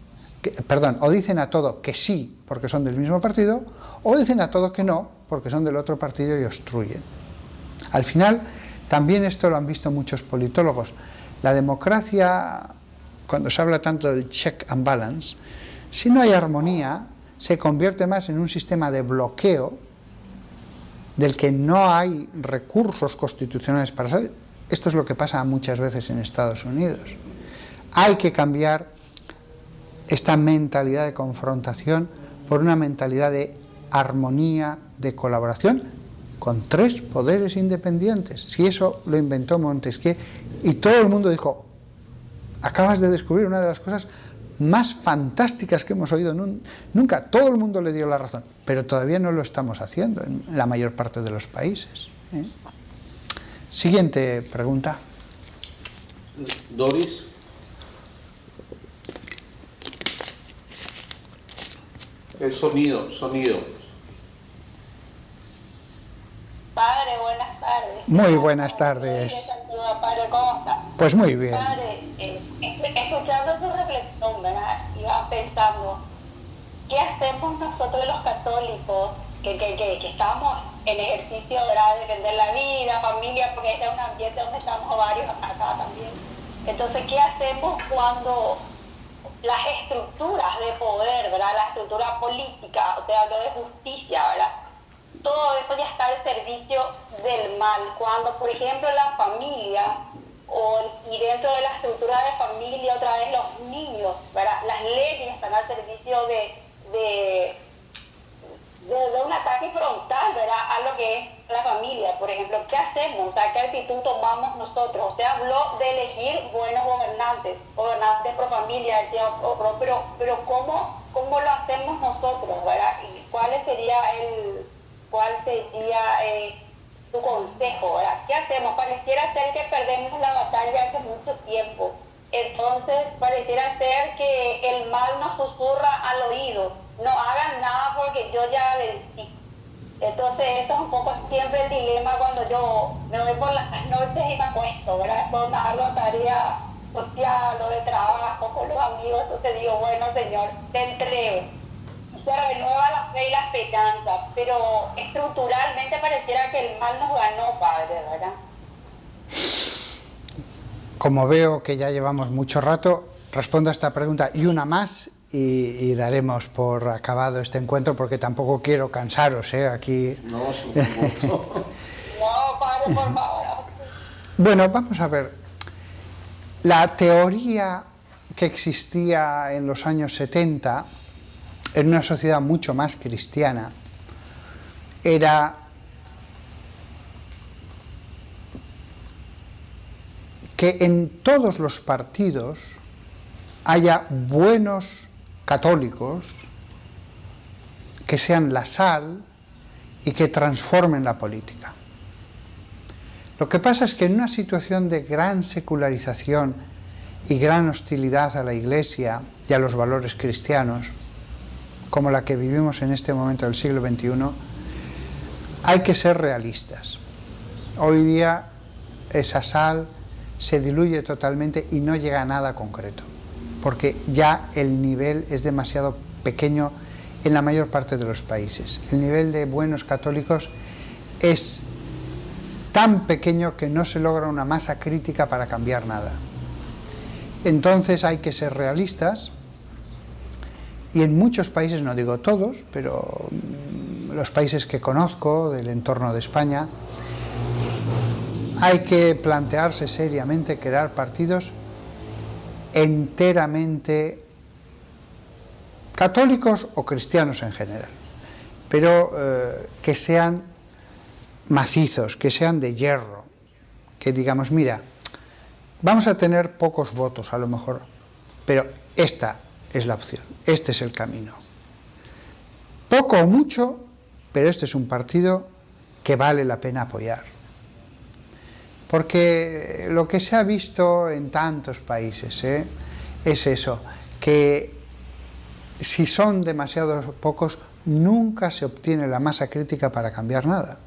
o dicen a todo que sí porque son del mismo partido, o dicen a todo que no porque son del otro partido y obstruyen. Al final, también esto lo han visto muchos politólogos. La democracia, cuando se habla tanto del check and balance, si no hay armonía, se convierte más en un sistema de bloqueo del que no hay recursos constitucionales para salir. Esto es lo que pasa muchas veces en Estados Unidos. Hay que cambiar esta mentalidad de confrontación por una mentalidad de armonía, de colaboración con tres poderes independientes. Si eso lo inventó Montesquieu y todo el mundo dijo, acabas de descubrir una de las cosas más fantásticas que hemos oído nunca. Todo el mundo le dio la razón, pero todavía no lo estamos haciendo en la mayor parte de los países. Siguiente pregunta. Doris. El sonido. Padre, buenas tardes. Muy buenas tardes. Padre, ¿cómo está? Pues muy bien. Padre, escuchando su reflexión, ¿verdad? Iba pensando, ¿qué hacemos nosotros los católicos que estamos en ejercicio, ¿verdad? De defender la vida, familia, porque este es un ambiente donde estamos varios acá también? Entonces, ¿qué hacemos cuando las estructuras de poder, ¿verdad? La estructura política, te hablo de justicia, ¿verdad? Todo eso ya está al servicio del mal. Cuando, por ejemplo, la familia y dentro de la estructura de familia, otra vez los niños, ¿verdad? Las leyes están al servicio de un ataque frontal, ¿verdad? A lo que es la familia, por ejemplo. ¿Qué hacemos? O sea, ¿qué actitud tomamos nosotros? Usted habló de elegir buenos gobernantes pro familia, pero ¿cómo lo hacemos nosotros, ¿verdad? ¿Y cuál sería tu consejo, ¿verdad? ¿Qué hacemos? Pareciera ser que perdemos la batalla hace mucho tiempo. Entonces, pareciera ser que el mal nos susurra al oído. No hagan nada porque yo ya vencí. Entonces, esto es un poco siempre el dilema cuando yo me voy por las noches y me acuesto, ¿verdad? Cuando hago tarea social o de trabajo con los amigos, entonces digo, bueno, Señor, te entrego. Se renueva la fe y la esperanza, pero estructuralmente pareciera que el mal nos ganó, Padre, ¿verdad? Como veo que ya llevamos mucho rato, respondo a esta pregunta y una más y daremos por acabado este encuentro porque tampoco quiero cansaros, aquí. No, supongo. No, Padre, por favor. Bueno, vamos a ver. La teoría que existía en los años 70 en una sociedad mucho más cristiana era que en todos los partidos haya buenos católicos que sean la sal y que transformen la política. Lo que pasa es que en una situación de gran secularización y gran hostilidad a la Iglesia y a los valores cristianos, como la que vivimos en este momento del siglo XXI, hay que ser realistas. Hoy día esa sal se diluye totalmente y no llega a nada concreto. porque ya el nivel es demasiado pequeño en la mayor parte de los países. El nivel de buenos católicos es tan pequeño que no se logra una masa crítica para cambiar nada. Entonces hay que ser realistas, y en muchos países, no digo todos, pero los países que conozco del entorno de España, hay que plantearse seriamente crear partidos enteramente católicos o cristianos en general, pero que sean macizos, que sean de hierro, que digamos, mira, vamos a tener pocos votos a lo mejor, pero esta es la opción, este es el camino. Poco o mucho, pero este es un partido que vale la pena apoyar. Porque lo que se ha visto en tantos países es eso, que si son demasiados pocos, nunca se obtiene la masa crítica para cambiar nada.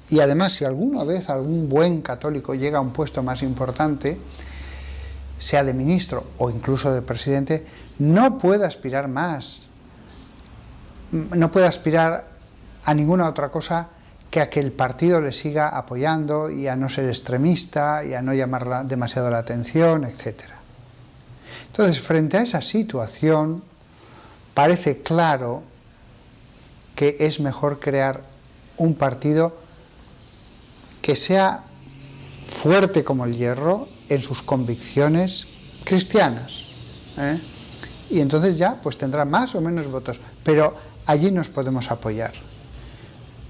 Y además, si alguna vez algún buen católico llega a un puesto más importante, sea de ministro o incluso de presidente, no puede aspirar más, no puede aspirar a ninguna otra cosa que a que el partido le siga apoyando y a no ser extremista y a no llamar demasiado la atención, etc. Entonces, frente a esa situación, parece claro que es mejor crear un partido que sea fuerte como el hierro en sus convicciones cristianas, y entonces ya pues tendrá más o menos votos, pero allí nos podemos apoyar.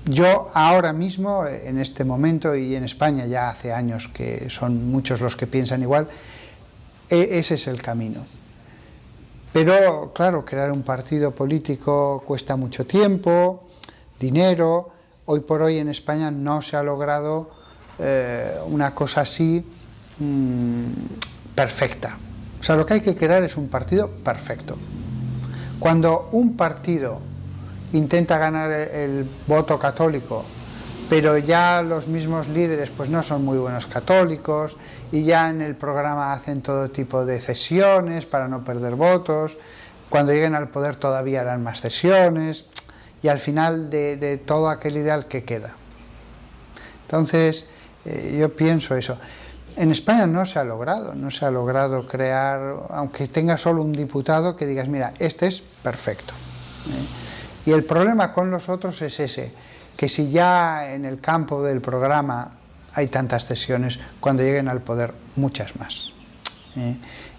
Yo ahora mismo, en este momento, y en España ya hace años que son muchos los que piensan igual, ese es el camino. Pero claro, crear un partido político cuesta mucho tiempo, dinero. Hoy por hoy en España no se ha logrado una cosa así perfecta. O sea, lo que hay que crear es un partido perfecto. Cuando un partido intenta ganar el voto católico, pero ya los mismos líderes pues no son muy buenos católicos, y ya en el programa hacen todo tipo de cesiones para no perder votos, cuando lleguen al poder todavía harán más cesiones, y al final de todo aquel ideal, ¿qué queda? Entonces, yo pienso eso. En España no se ha logrado crear, aunque tenga solo un diputado, que digas, mira, este es perfecto. Y el problema con los otros es ese, que si ya en el campo del programa hay tantas cesiones, cuando lleguen al poder, muchas más.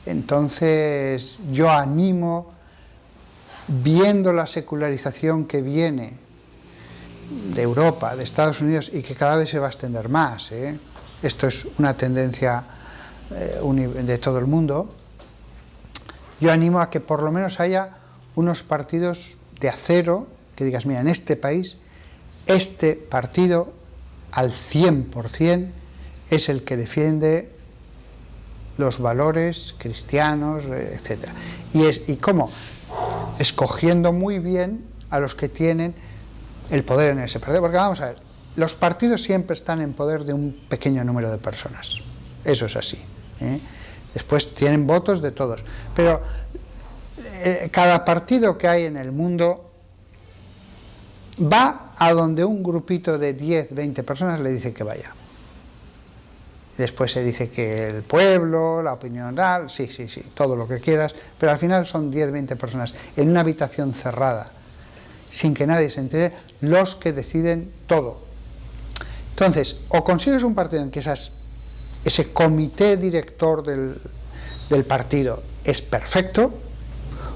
Entonces, yo animo, viendo la secularización que viene de Europa, de Estados Unidos, y que cada vez se va a extender más, esto es una tendencia de todo el mundo, yo animo a que por lo menos haya unos partidos de acero, que digas, mira, en este país, este partido al 100% es el que defiende los valores cristianos, etc. ¿Y cómo? Escogiendo muy bien a los que tienen el poder en ese partido, porque vamos a ver, los partidos siempre están en poder de un pequeño número de personas, eso es así, Después tienen votos de todos, pero cada partido que hay en el mundo va a donde un grupito de 10, 20 personas le dice que vaya. Después se dice que el pueblo, la opinión real, sí, todo lo que quieras, pero al final son 10, 20 personas en una habitación cerrada, sin que nadie se entere, los que deciden todo. Entonces, o consigues un partido en que ese comité director del partido es perfecto,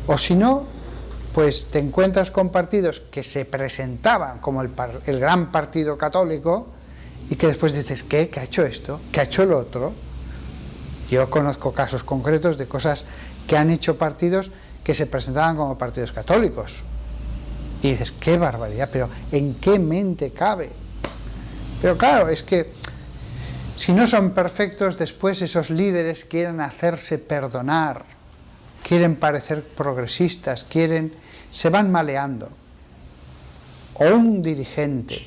o si no, pues te encuentras con partidos que se presentaban como el gran partido católico, y que después dices, ¿qué ha hecho esto? ¿Qué ha hecho el otro? Yo conozco casos concretos de cosas que han hecho partidos que se presentaban como partidos católicos. Y dices, qué barbaridad, pero ¿en qué mente cabe? Pero claro, es que si no son perfectos, después esos líderes quieren hacerse perdonar, quieren parecer progresistas, se van maleando. O un dirigente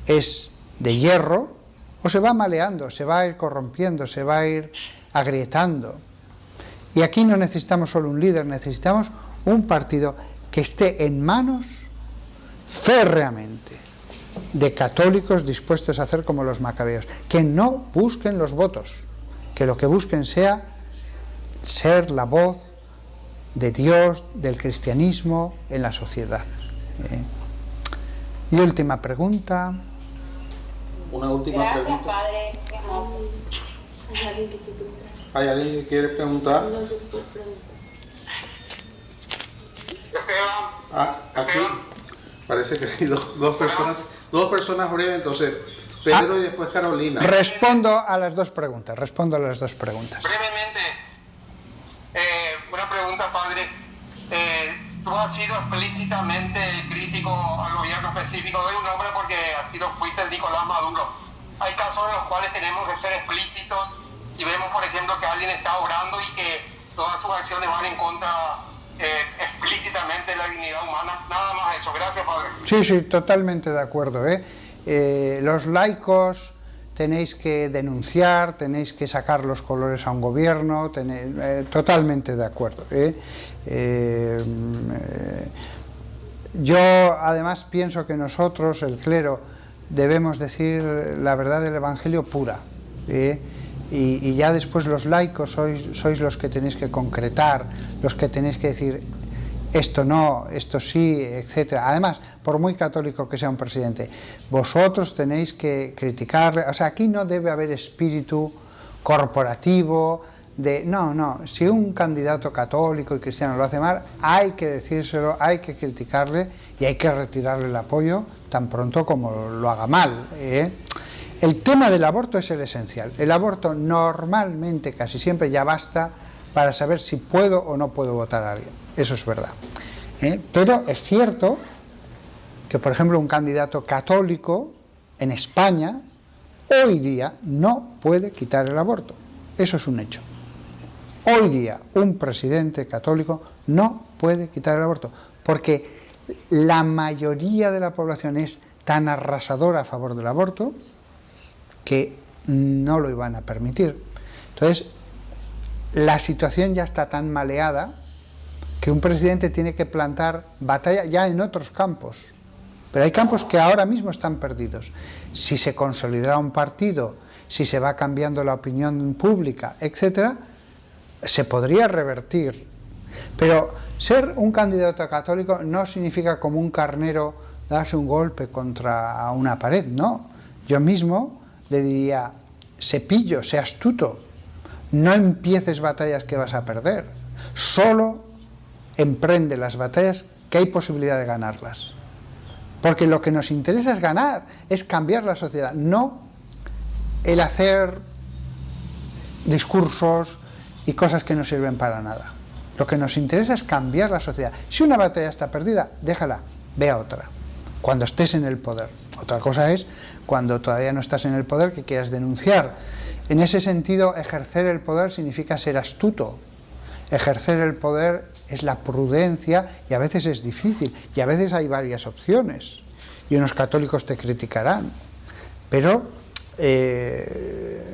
es de hierro, o se va maleando, se va a ir corrompiendo, se va a ir agrietando. Y aquí no necesitamos solo un líder, necesitamos un partido que esté en manos férreamente de católicos dispuestos a hacer como los macabeos, que no busquen los votos, que lo que busquen sea ser la voz de Dios, del cristianismo en la sociedad. Y última pregunta. Una última Gracias, pregunta. padre. ¿Hay alguien que te pregunta? ¿Hay alguien que quiere preguntar? No, tú pregunta. Aquí parece que hay dos personas breves, entonces Pedro y después Carolina. Respondo a las dos preguntas. Brevemente, una pregunta, padre. Tú has sido explícitamente crítico al gobierno específico. Doy un nombre porque así lo fuiste, Nicolás Maduro. Hay casos en los cuales tenemos que ser explícitos. Si vemos, por ejemplo, que alguien está obrando y que todas sus acciones van en contra explícitamente de la dignidad humana. Nada más eso. Gracias, padre. Sí, totalmente de acuerdo. Los laicos tenéis que denunciar, tenéis que sacar los colores a un gobierno, totalmente de acuerdo. Yo además pienso que nosotros, el clero, debemos decir la verdad del Evangelio pura. Y ya después los laicos sois los que tenéis que concretar, los que tenéis que decir esto no, esto sí, etcétera. Además, por muy católico que sea un presidente, vosotros tenéis que criticarle. O sea, aquí no debe haber espíritu corporativo de no, si un candidato católico y cristiano lo hace mal, hay que decírselo, hay que criticarle y hay que retirarle el apoyo tan pronto como lo haga mal. El tema del aborto es el esencial. El aborto normalmente, casi siempre, ya basta para saber si puedo o no puedo votar a alguien. Eso es verdad. Pero es cierto que, por ejemplo, un candidato católico en España hoy día no puede quitar el aborto. Eso es un hecho. Hoy día un presidente católico no puede quitar el aborto porque la mayoría de la población es tan arrasadora a favor del aborto que no lo iban a permitir. Entonces, la situación ya está tan maleada que un presidente tiene que plantar batalla ya en otros campos. Pero hay campos que ahora mismo están perdidos. Si se consolidará un partido, si se va cambiando la opinión pública, etcétera, se podría revertir. Pero ser un candidato católico no significa como un carnero darse un golpe contra una pared, no. Yo mismo le diría, Cepillo, sé astuto, no empieces batallas que vas a perder, solo emprende las batallas que hay posibilidad de ganarlas. Porque lo que nos interesa es ganar, es cambiar la sociedad, no el hacer discursos y cosas que no sirven para nada. Lo que nos interesa es cambiar la sociedad. Si una batalla está perdida, déjala, ve a otra, cuando estés en el poder. Otra cosa es cuando todavía no estás en el poder que quieras denunciar. En ese sentido, ejercer el poder significa ser astuto. Ejercer el poder es la prudencia y a veces es difícil y a veces hay varias opciones y unos católicos te criticarán, pero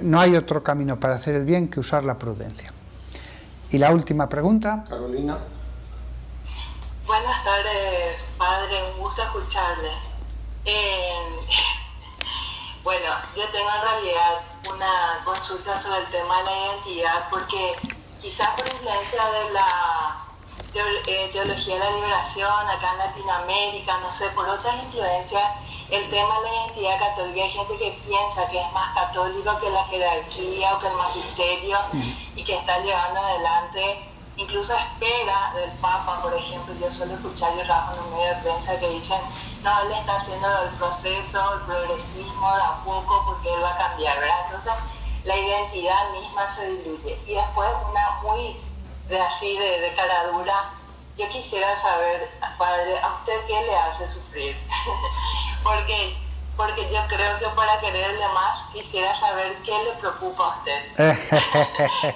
no hay otro camino para hacer el bien que usar la prudencia. Y la última pregunta. Carolina. Buenas tardes, padre, un gusto escucharle. Bueno, yo tengo en realidad una consulta sobre el tema de la identidad, porque quizás por influencia de la teología de la liberación acá en Latinoamérica, no sé, por otras influencias, el tema de la identidad católica, hay gente que piensa que es más católico que la jerarquía o que el magisterio y que está llevando adelante, incluso espera del Papa, por ejemplo. Yo suelo escuchar y trabajo en un medio de prensa que dicen, no, él está haciendo el proceso, el progresismo de a poco porque él va a cambiar, ¿verdad? Entonces la identidad misma se diluye. Y después una muy de cara dura, yo quisiera saber, padre, ¿a usted qué le hace sufrir? porque yo creo que para quererle más quisiera saber qué le preocupa a usted.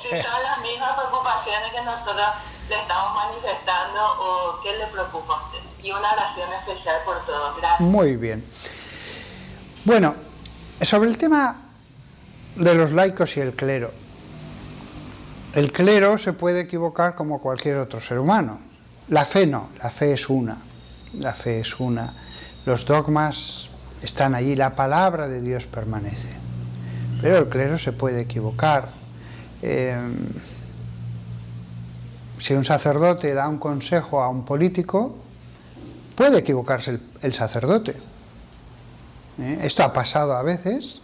Si son las mismas preocupaciones que nosotros le estamos manifestando o qué le preocupa a usted. Y una oración especial por todo. Gracias. Muy bien. Bueno, sobre el tema de los laicos y el clero, El clero se puede equivocar como cualquier otro ser humano. La fe no, la fe es una. La fe es una. Los dogmas están allí, la palabra de Dios permanece. Pero el clero se puede equivocar. Si un sacerdote da un consejo a un político, puede equivocarse el sacerdote. Esto ha pasado a veces,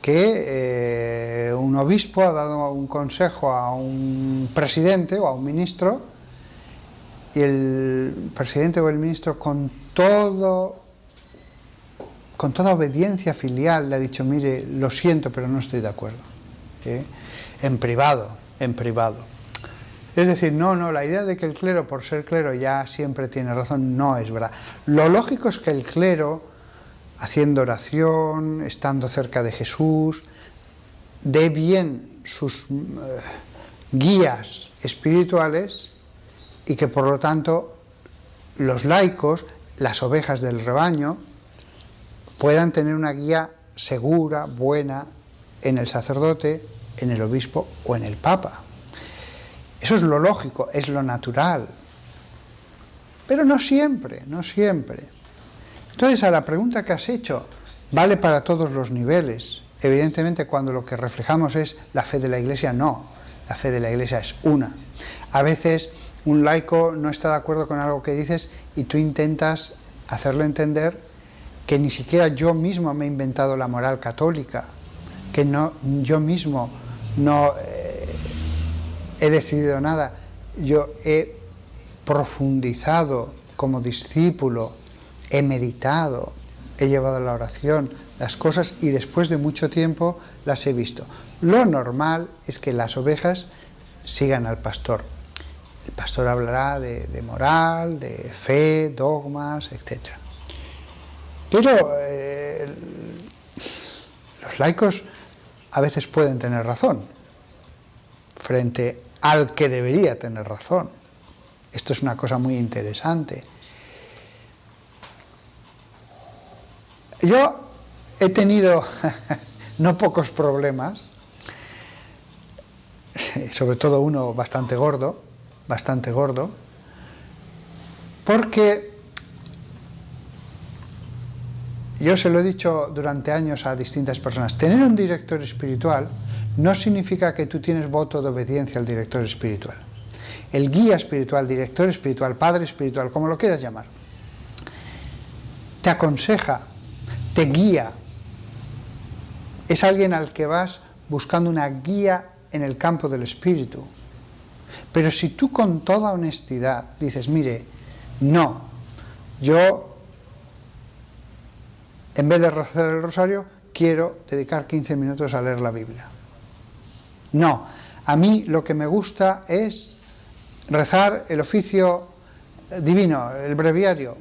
que un obispo ha dado un consejo a un presidente o a un ministro, y el presidente o el ministro con toda obediencia filial le ha dicho: mire, lo siento, pero no estoy de acuerdo. En privado. Es decir, no, la idea de que el clero, por ser clero, ya siempre tiene razón, no es verdad. Lo lógico es que el clero, haciendo oración, estando cerca de Jesús, dé bien sus guías espirituales, y que por lo tanto los laicos, las ovejas del rebaño, puedan tener una guía segura, buena, en el sacerdote, en el obispo o en el papa. Eso es lo lógico, es lo natural. Pero no siempre. Entonces, a la pregunta que has hecho, vale para todos los niveles. Evidentemente, cuando lo que reflejamos es la fe de la Iglesia, no. La fe de la Iglesia es una. A veces un laico no está de acuerdo con algo que dices y tú intentas hacerle entender que ni siquiera yo mismo me he inventado la moral católica, que yo mismo no he decidido nada. Yo he profundizado como discípulo, he meditado, he llevado a la oración las cosas y después de mucho tiempo las he visto. Lo normal es que las ovejas sigan al pastor. El pastor hablará de moral, de fe, dogmas, etc. Pero los laicos a veces pueden tener razón frente al que debería tener razón. Esto es una cosa muy interesante. Yo he tenido no pocos problemas, sobre todo uno bastante gordo, porque yo se lo he dicho durante años a distintas personas: tener un director espiritual no significa que tú tienes voto de obediencia al director espiritual. El guía espiritual, director espiritual, padre espiritual, como lo quieras llamar, te aconseja, te guía. Es alguien al que vas buscando una guía en el campo del espíritu. Pero si tú con toda honestidad dices: mire, no, yo en vez de rezar el rosario quiero dedicar 15 minutos a leer la Biblia. No, a mí lo que me gusta es rezar el oficio divino, el breviario.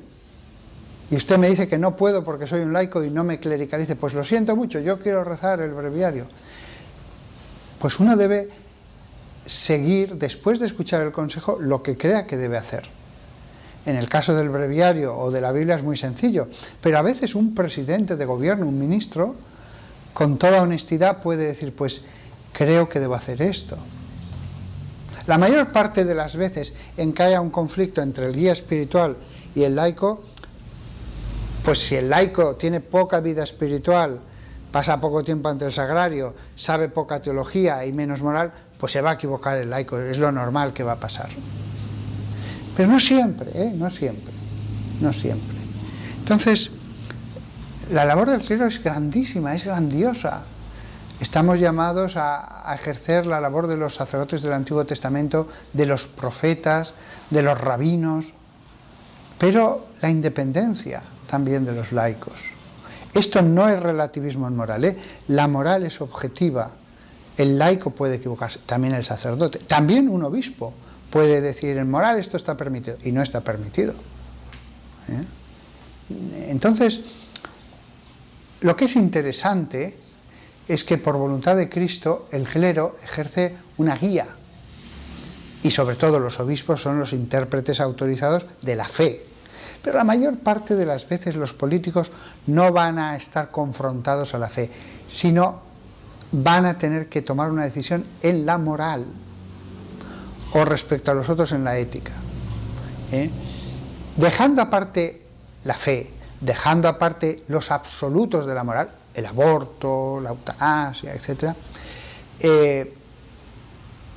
Y usted me dice que no puedo porque soy un laico y no me clericalice. Pues lo siento mucho, yo quiero rezar el breviario. Pues uno debe seguir, después de escuchar el consejo, lo que crea que debe hacer. En el caso del breviario o de la Biblia es muy sencillo, pero a veces un presidente de gobierno, un ministro, con toda honestidad puede decir: pues creo que debo hacer esto. La mayor parte de las veces en que haya un conflicto entre el guía espiritual y el laico, pues si el laico tiene poca vida espiritual, pasa poco tiempo ante el sagrario, sabe poca teología y menos moral, pues se va a equivocar el laico, es lo normal que va a pasar. Pero no siempre, no siempre. Entonces, la labor del clero es grandísima, es grandiosa. Estamos llamados a ejercer la labor de los sacerdotes del Antiguo Testamento, de los profetas, de los rabinos, pero la independencia también de los laicos. Esto no es relativismo en moral, La moral es objetiva. El laico puede equivocarse, también el sacerdote, también un obispo puede decir: en moral esto está permitido, y no está permitido. Entonces, lo que es interesante es que por voluntad de Cristo el clero ejerce una guía, y sobre todo los obispos son los intérpretes autorizados de la fe. Pero la mayor parte de las veces los políticos no van a estar confrontados a la fe, sino van a tener que tomar una decisión en la moral. o respecto a los otros en la ética. Dejando aparte la fe, dejando aparte los absolutos de la moral, el aborto, la eutanasia, etc.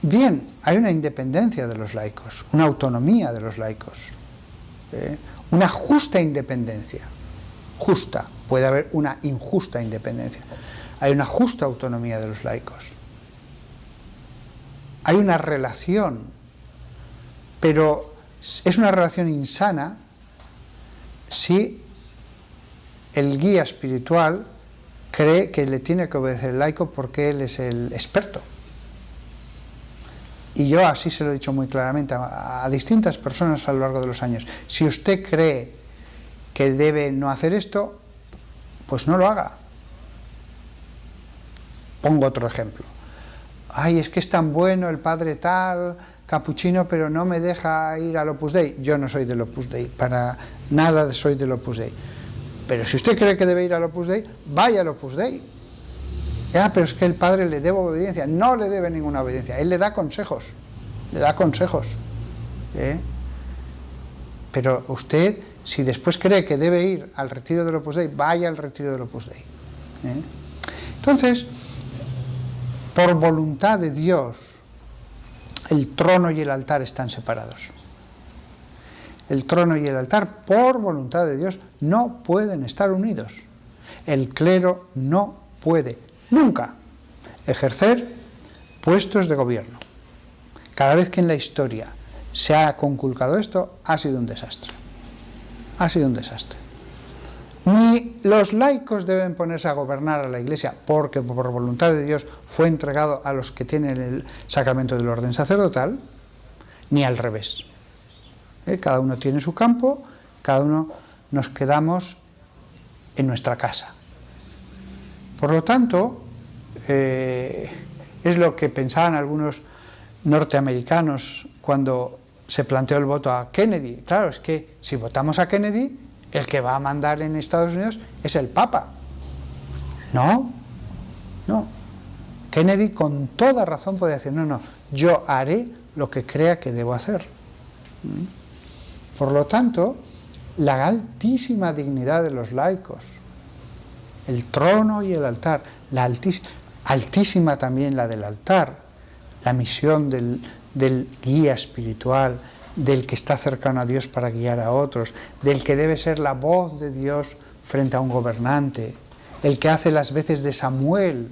Bien, hay una independencia de los laicos, una autonomía de los laicos, una justa independencia. Justa, puede haber una injusta independencia. Hay una justa autonomía de los laicos. Hay una relación, pero es una relación insana si el guía espiritual cree que le tiene que obedecer el laico porque él es el experto. Y yo así se lo he dicho muy claramente a distintas personas a lo largo de los años. Si usted cree que debe no hacer esto, pues no lo haga. Pongo otro ejemplo. Ay, es que es tan bueno el padre tal, capuchino, pero no me deja ir al Opus Dei. Yo no soy del Opus Dei, para nada soy del Opus Dei. Pero si usted cree que debe ir al Opus Dei, vaya al Opus Dei. Ya, pero es que el padre le debe obediencia. No le debe ninguna obediencia. Él le da consejos. Le da consejos. Pero usted, si después cree que debe ir al retiro del Opus Dei, vaya al retiro del Opus Dei. Entonces, por voluntad de Dios, el trono y el altar están separados. El trono y el altar, por voluntad de Dios, no pueden estar unidos. El clero no puede nunca ejercer puestos de gobierno. Cada vez que en la historia se ha conculcado esto, ha sido un desastre. Ha sido un desastre. Ni los laicos deben ponerse a gobernar a la Iglesia, porque por voluntad de Dios fue entregado a los que tienen el sacramento del orden sacerdotal, ni al revés. Cada uno tiene su campo, cada uno nos quedamos en nuestra casa. Por lo tanto, es lo que pensaban algunos norteamericanos cuando se planteó el voto a Kennedy. Claro, es que si votamos a Kennedy, el que va a mandar en Estados Unidos es el Papa. No. Kennedy con toda razón podía decir, no, yo haré lo que crea que debo hacer. Por lo tanto, la altísima dignidad de los laicos, el trono y el altar, la altísima también la del altar, la misión del guía espiritual, del que está cercano a Dios para guiar a otros, del que debe ser la voz de Dios frente a un gobernante, el que hace las veces de Samuel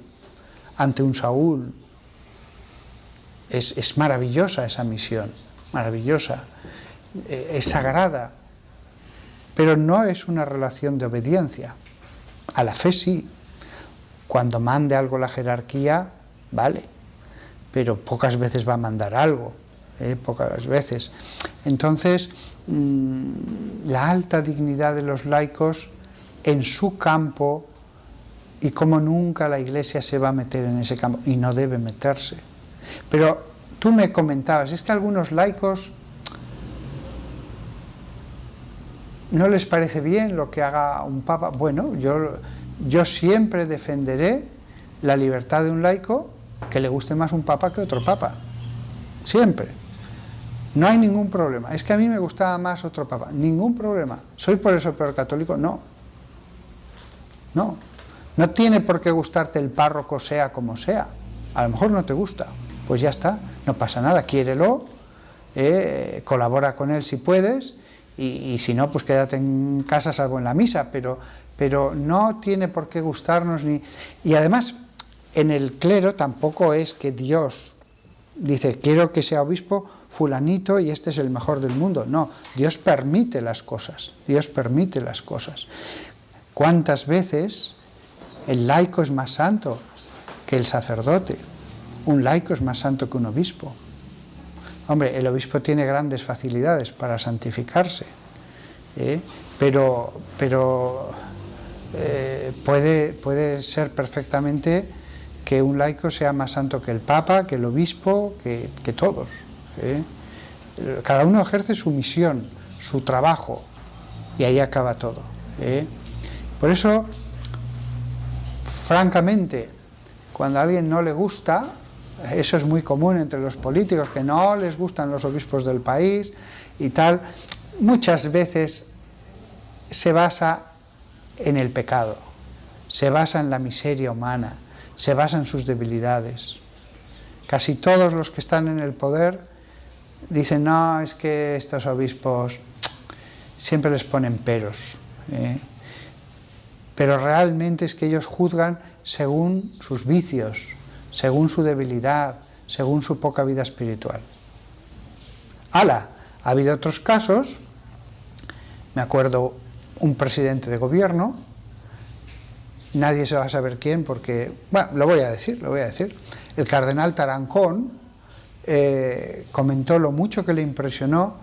ante un Saúl. Es maravillosa esa misión, maravillosa, es sagrada, pero no es una relación de obediencia. A la fe sí, cuando mande algo la jerarquía, vale, pero pocas veces va a mandar algo. Pocas veces. Entonces, la alta dignidad de los laicos en su campo, y como nunca la Iglesia se va a meter en ese campo, y no debe meterse. Pero tú me comentabas, es que a algunos laicos no les parece bien lo que haga un papa. Bueno, yo siempre defenderé la libertad de un laico, que le guste más un papa que otro papa. Siempre. No hay ningún problema. Es que a mí me gustaba más otro papa. Ningún problema. ¿Soy por eso peor católico? No. No tiene por qué gustarte el párroco sea como sea. A lo mejor no te gusta. Pues ya está. No pasa nada. Quiérelo. Colabora con él si puedes. Y si no, pues quédate en casa salvo en la misa. Pero no tiene por qué gustarnos ni... Y además, en el clero tampoco es que Dios dice, quiero que sea obispo fulanito y este es el mejor del mundo. No, Dios permite las cosas. Dios permite las cosas. ¿Cuántas veces el laico es más santo que el sacerdote? Un laico es más santo que un obispo. Hombre, el obispo tiene grandes facilidades para santificarse, pero puede ser perfectamente que un laico sea más santo que el papa, que el obispo, que todos. Cada uno ejerce su misión, su trabajo, y ahí acaba todo. Por eso, francamente, cuando a alguien no le gusta Eso es muy común entre los políticos, que no les gustan los obispos del país y tal. Muchas veces se basa en el pecado, se basa en la miseria humana, se basa en sus debilidades. Casi todos los que están en el poder dicen, no, es que estos obispos siempre les ponen peros, pero realmente es que ellos juzgan según sus vicios, según su debilidad, según su poca vida espiritual. Ha habido otros casos, me acuerdo un presidente de gobierno, nadie se va a saber quién porque, bueno, lo voy a decir, el cardenal Tarancón comentó lo mucho que le impresionó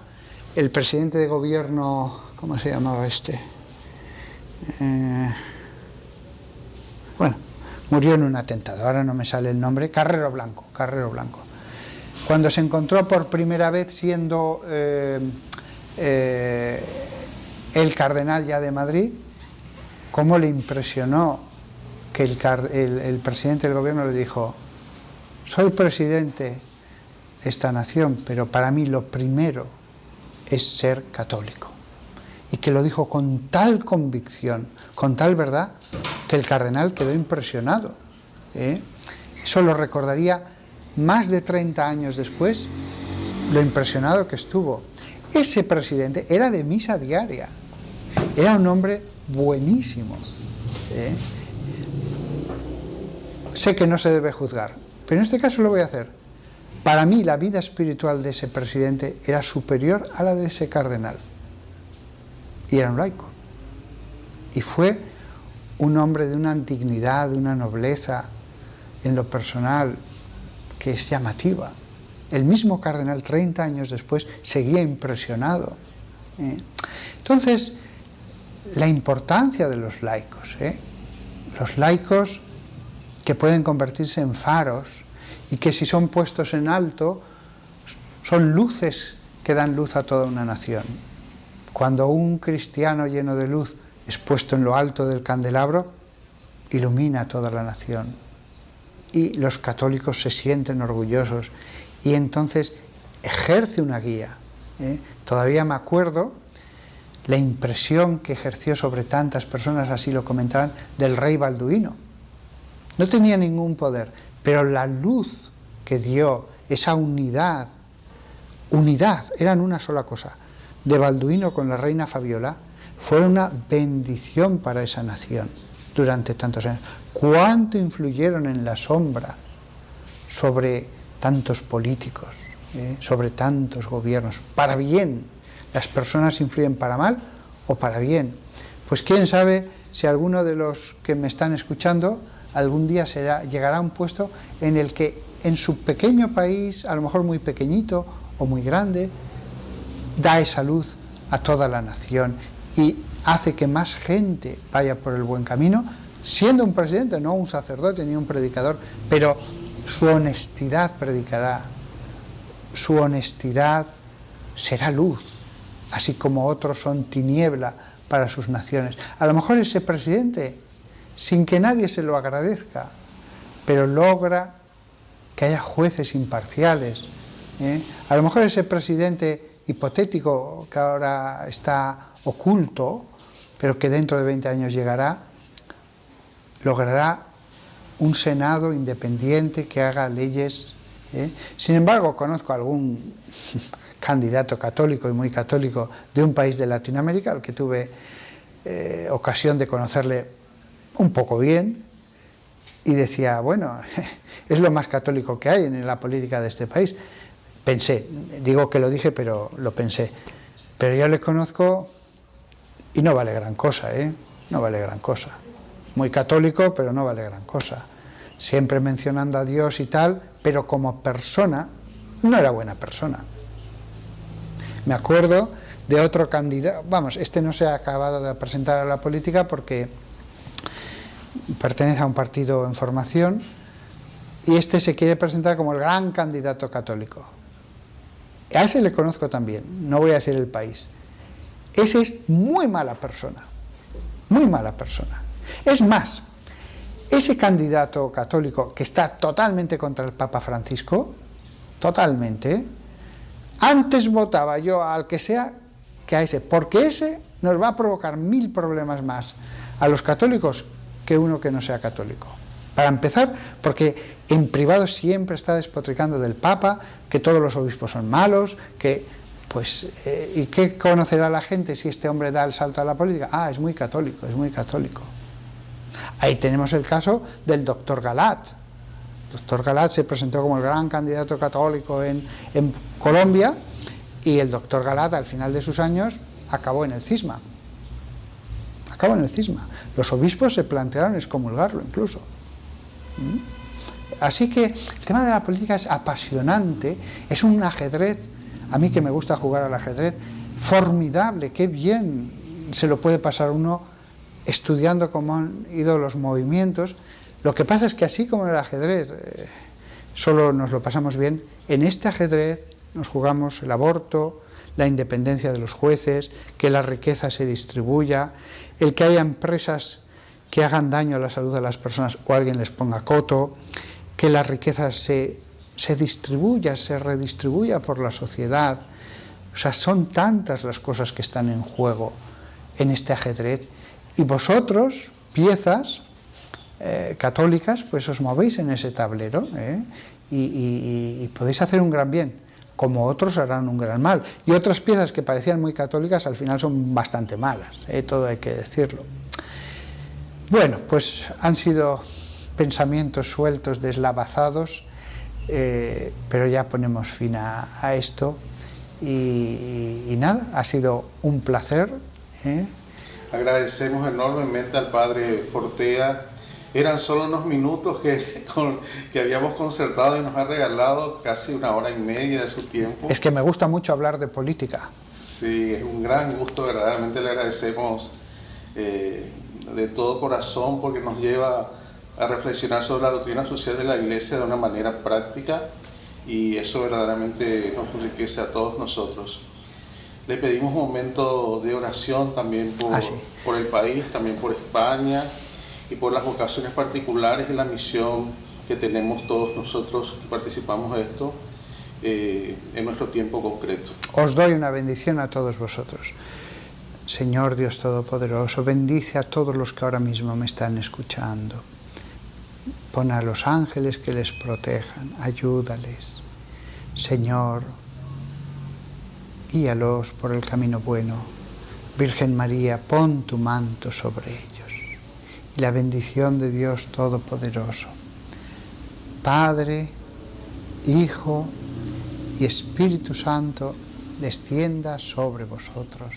el presidente de gobierno, ¿cómo se llamaba este? Bueno, murió en un atentado, ahora no me sale el nombre, Carrero Blanco. Cuando se encontró por primera vez siendo el cardenal ya de Madrid, cómo le impresionó que el presidente del gobierno le dijo, soy presidente de esta nación, pero para mí lo primero es ser católico. Y que lo dijo con tal convicción, con tal verdad, que el cardenal quedó impresionado. Eso lo recordaría más de 30 años después, lo impresionado que estuvo. Ese presidente era de misa diaria, era un hombre buenísimo. Sé que no se debe juzgar, pero en este caso lo voy a hacer. Para mí la vida espiritual de ese presidente era superior a la de ese cardenal. Y era un laico. Y fue un hombre de una dignidad, de una nobleza en lo personal que es llamativa. El mismo cardenal 30 años después seguía impresionado. Entonces, la importancia de los laicos, los laicos que pueden convertirse en faros y que si son puestos en alto son luces que dan luz a toda una nación. Cuando un cristiano lleno de luz es puesto en lo alto del candelabro, ilumina a toda la nación. Y los católicos se sienten orgullosos y entonces ejerce una guía. Todavía me acuerdo la impresión que ejerció sobre tantas personas, así lo comentaban, del rey Balduino. No tenía ningún poder, pero la luz que dio, esa unidad, eran una sola cosa, de Balduino con la reina Fabiola, fue una bendición para esa nación durante tantos años. ¿Cuánto influyeron en la sombra sobre tantos políticos, sobre tantos gobiernos? Para bien, las personas influyen para mal o para bien. Pues quién sabe si alguno de los que me están escuchando algún día llegará a un puesto en el que en su pequeño país, a lo mejor muy pequeñito o muy grande, da esa luz a toda la nación y hace que más gente vaya por el buen camino, siendo un presidente, no un sacerdote ni un predicador, pero su honestidad predicará, su honestidad será luz, así como otros son tiniebla para sus naciones. A lo mejor ese presidente, sin que nadie se lo agradezca, pero logra que haya jueces imparciales. A lo mejor ese presidente hipotético que ahora está oculto, pero que dentro de 20 años llegará, logrará un Senado independiente que haga leyes. Sin embargo, conozco a algún candidato católico y muy católico de un país de Latinoamérica, al que tuve ocasión de conocerle un poco bien, y decía, bueno, es lo más católico que hay en la política de este país. Pensé, digo que lo dije, pero lo pensé. Pero yo le conozco y no vale gran cosa, no vale gran cosa. Muy católico, pero no vale gran cosa. Siempre mencionando a Dios y tal, pero como persona, no era buena persona. Me acuerdo de otro candidato, este no se ha acabado de presentar a la política porque pertenece a un partido en formación, y este se quiere presentar como el gran candidato católico. A ese le conozco también, no voy a decir el país. Ese es muy mala persona, muy mala persona. Es más, ese candidato católico que está totalmente contra el Papa Francisco, totalmente, antes votaba yo al que sea que a ese, porque ese nos va a provocar 1000 problemas más a los católicos que uno que no sea católico. Para empezar, porque en privado siempre está despotricando del Papa, que todos los obispos son malos, que pues ¿y qué conocerá la gente si este hombre da el salto a la política? Ah, es muy católico, es muy católico. Ahí tenemos el caso del doctor Galat. El doctor Galat se presentó como el gran candidato católico en Colombia, y el doctor Galat al final de sus años acabó en el cisma. Acabó en el cisma. Los obispos se plantearon excomulgarlo incluso. Así que el tema de la política es apasionante, es un ajedrez, a mí que me gusta jugar al ajedrez, formidable, qué bien se lo puede pasar uno estudiando cómo han ido los movimientos. Lo que pasa es que así como en el ajedrez solo nos lo pasamos bien, en este ajedrez nos jugamos el aborto, la independencia de los jueces, que la riqueza se distribuya, el que haya empresas que hagan daño a la salud de las personas o alguien les ponga coto, que la riqueza se distribuya, se redistribuya por la sociedad. O sea, son tantas las cosas que están en juego en este ajedrez, y vosotros, piezas católicas, pues os movéis en ese tablero, y podéis hacer un gran bien, como otros harán un gran mal, y otras piezas que parecían muy católicas al final son bastante malas, todo hay que decirlo. Bueno, pues han sido pensamientos sueltos, deslavazados, pero ya ponemos fin a esto, y nada, ha sido un placer. Agradecemos enormemente al padre Fortea. Eran solo unos minutos que habíamos concertado y nos ha regalado casi 1 hora y media de su tiempo. Es que me gusta mucho hablar de política. Sí, es un gran gusto, verdaderamente le agradecemos de todo corazón, porque nos lleva a reflexionar sobre la doctrina social de la Iglesia de una manera práctica, y eso verdaderamente nos enriquece a todos nosotros. Le pedimos un momento de oración también por el país, también por España, y por las vocaciones particulares y la misión que tenemos todos nosotros que participamos de esto en nuestro tiempo concreto. Os doy una bendición a todos vosotros. Señor Dios Todopoderoso, bendice a todos los que ahora mismo me están escuchando. Pon a los ángeles que les protejan, ayúdales. Señor, guíalos por el camino bueno. Virgen María, pon tu manto sobre ellos. Y la bendición de Dios Todopoderoso, Padre, Hijo y Espíritu Santo, descienda sobre vosotros.